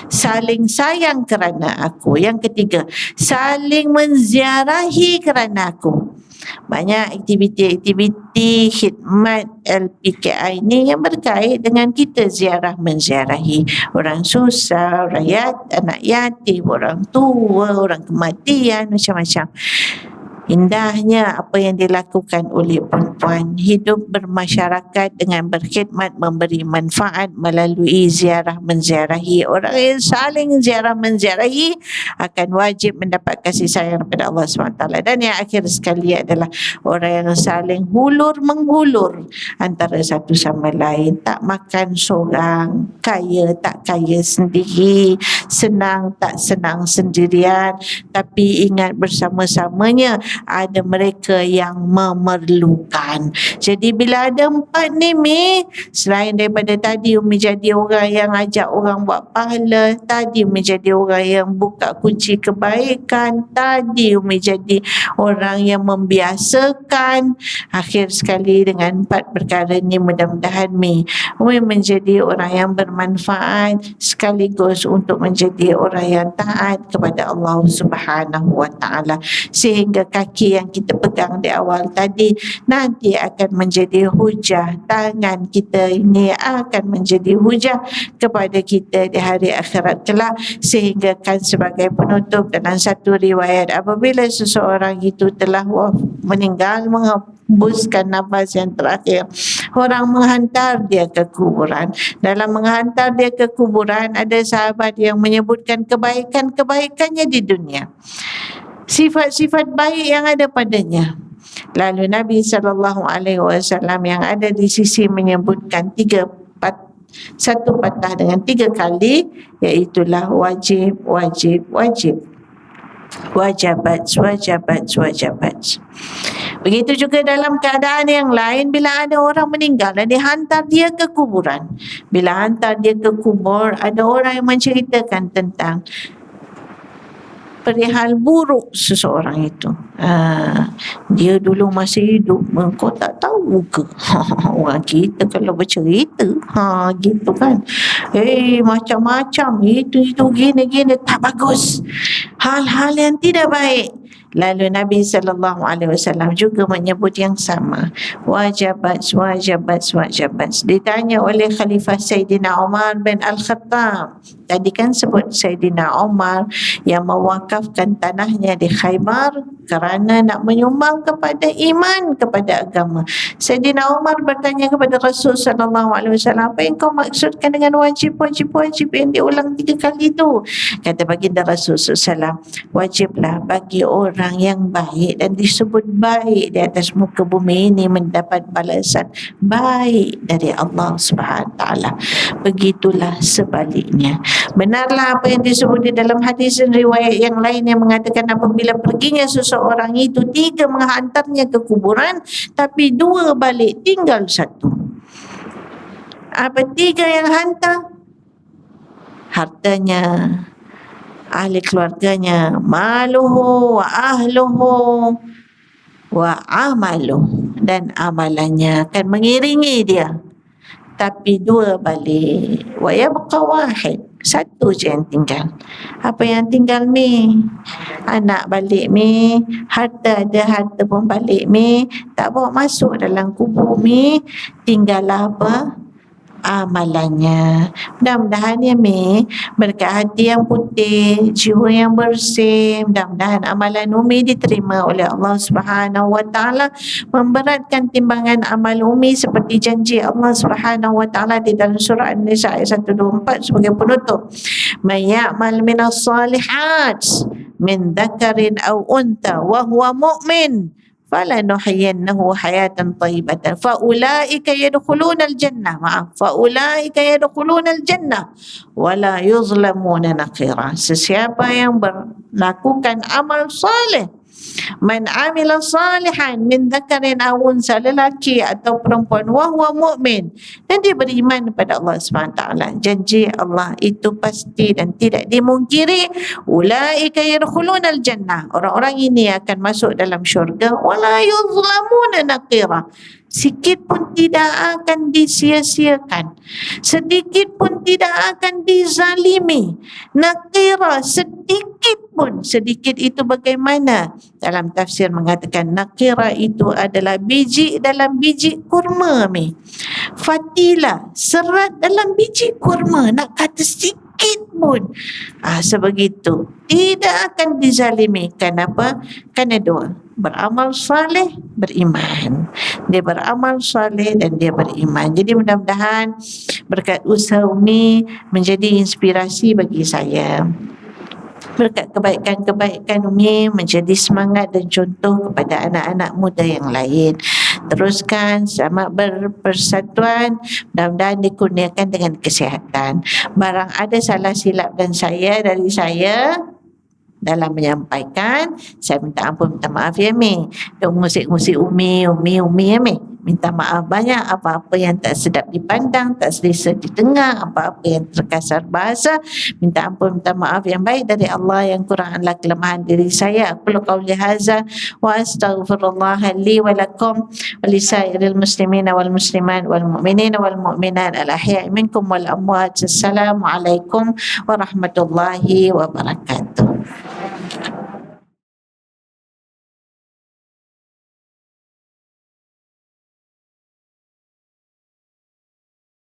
Saling sayang kerana aku. Yang ketiga, saling menziarahi kerana aku. Banyak aktiviti-aktiviti khidmat LPKI ini yang berkait dengan kita ziarah menziarahi orang susah, rakyat, anak yatim, orang tua, orang kematian, macam-macam. Indahnya apa yang dilakukan oleh perempuan, hidup bermasyarakat dengan berkhidmat, memberi manfaat melalui ziarah menziarahi. Orang yang saling ziarah menziarahi akan wajib mendapat kasih sayang daripada Allah SWT. Dan yang akhir sekali adalah orang yang saling hulur menghulur antara satu sama lain. Tak makan seorang, kaya tak kaya sendiri, senang tak senang sendirian, tapi ingat bersama-samanya ada mereka yang memerlukan. Jadi bila ada 4 ni selain daripada tadi Umi jadi orang yang ajak orang buat pahala, tadi Umi jadi orang yang buka kunci kebaikan, tadi Umi jadi orang yang membiasakan. Akhir sekali dengan 4 perkara ni, mudah-mudahan Umi menjadi orang yang bermanfaat sekaligus untuk menjadi orang yang taat kepada Allah Subhanahu Wa Taala, sehingga kaki yang kita pegang di awal tadi nanti akan menjadi hujah. Tangan kita ini akan menjadi hujah kepada kita di hari akhirat kelak, sehingga kan sebagai penutup dalam satu riwayat, apabila seseorang itu telah meninggal, menghembuskan nafas yang terakhir, orang menghantar dia ke kuburan. Dalam menghantar dia ke kuburan, ada sahabat yang menyebutkan kebaikan-kebaikannya di dunia, sifat-sifat baik yang ada padanya. Lalu Nabi SAW yang ada di sisi menyebutkan satu patah dengan 3 kali, iaitulah wajib, wajib, wajib. Wajabat, wajabat, wajabat. Begitu juga dalam keadaan yang lain, bila ada orang meninggal dan dihantar dia ke kuburan. Bila hantar dia ke kubur, ada orang yang menceritakan tentang perihal buruk seseorang itu. Dia dulu masih hidup, kau tak tahu ke? Orang kita kalau bercerita, gitu kan. Macam-macam, itu gini, tak bagus. Hal-hal yang tidak baik. Lalu Nabi SAW juga menyebut yang sama. Wajabat. Ditanya oleh Khalifah Sayyidina Umar bin Al-Khattab. Tadi kan sebut Sayyidina Umar yang mewakafkan tanahnya di Khaybar kerana nak menyumbang kepada iman, kepada agama. Sayyidina Umar bertanya kepada Rasul SAW, apa yang kau maksudkan dengan wajib yang diulang 3 kali itu? Kata baginda Rasul SAW, wajiblah bagi orang yang baik dan disebut baik di atas muka bumi ini mendapat balasan baik dari Allah Subhanahu Taala. Begitulah sebaliknya. Benarlah apa yang disebut di dalam hadis dan riwayat yang lain yang mengatakan apabila perginya seseorang itu 3 menghantarnya ke kuburan, tapi 2 balik, tinggal 1. Apa 3 yang hantar? Hartanya, ahli keluarganya, maluhu wa ahluhu wa amaluh, dan amalannya akan mengiringi dia. Tapi 2 balik, wa yabqa wahid, 1 je yang tinggal. Apa yang tinggal mi? Anak balik mi, harta pun balik mi, tak bawa masuk dalam kubur mi, tinggal apa? Amalannya. Mudah-mudahan ya Mi, berkat hati yang putih, jiwa yang bersih, mudah-mudahan amalan Umi diterima oleh Allah Subhanahu wa taala, memberatkan timbangan amal Umi seperti janji Allah Subhanahu wa taala di dalam surah An-Nisa ayat 124 sebagai penutup. May ya'mal minas salihat min dzakarin aw unta wa huwa mu'min falanuhyiyannahu hayatan thayyibatan faulaika yadkhuluna al-jannah wala yuzlamuna naqira. Sesiapa yang melakukan amal saleh, man amila salihan min dzakarin aw unsa, lelaki atau perempuan, wa huwa mu'min, dan dia beriman kepada Allah SWT, janji Allah itu pasti dan tidak dimungkiri. Ulaika yadkhuluna al-jannah, orang-orang ini akan masuk dalam syurga, wala yuzlamuna naqira, sikit pun tidak akan disia-siakan, sedikit pun tidak akan dizalimi. Naqira, sedikit pun. Sedikit itu bagaimana? Dalam tafsir mengatakan naqira itu adalah biji dalam biji kurma mi. Fatila, serat dalam biji kurma, nak kata sedikit pun. Sebegitu. Tidak akan dizalimi. Kenapa? Kerana 2. Beramal saleh, beriman. Dia beramal saleh dan dia beriman. Jadi mudah-mudahan berkat usaha Umi menjadi inspirasi bagi saya. Berkat kebaikan-kebaikan Umi menjadi semangat dan contoh kepada anak-anak muda yang lain. Teruskan selamat berpersatuan, mudah-mudahan dikurniakan dengan kesihatan. Barang ada salah silap dari saya dalam menyampaikan, saya minta ampun, minta maaf ya Mi. Musik-musik Umi ya Mi. Minta maaf banyak, apa-apa yang tak sedap dipandang, tak selesa didengar, apa-apa yang terkasar bahasa, minta ampun, minta maaf yang baik dari Allah, yang kurang adalah kelemahan diri saya. Aku qauli hadza wa astaghfirullah li wa lakum wa lisairil muslimina wal muslimat wal mu'minina wal mu'minat al ahya'i minkum wal amwat. Assalamualaikum warahmatullahi wabarakatuh.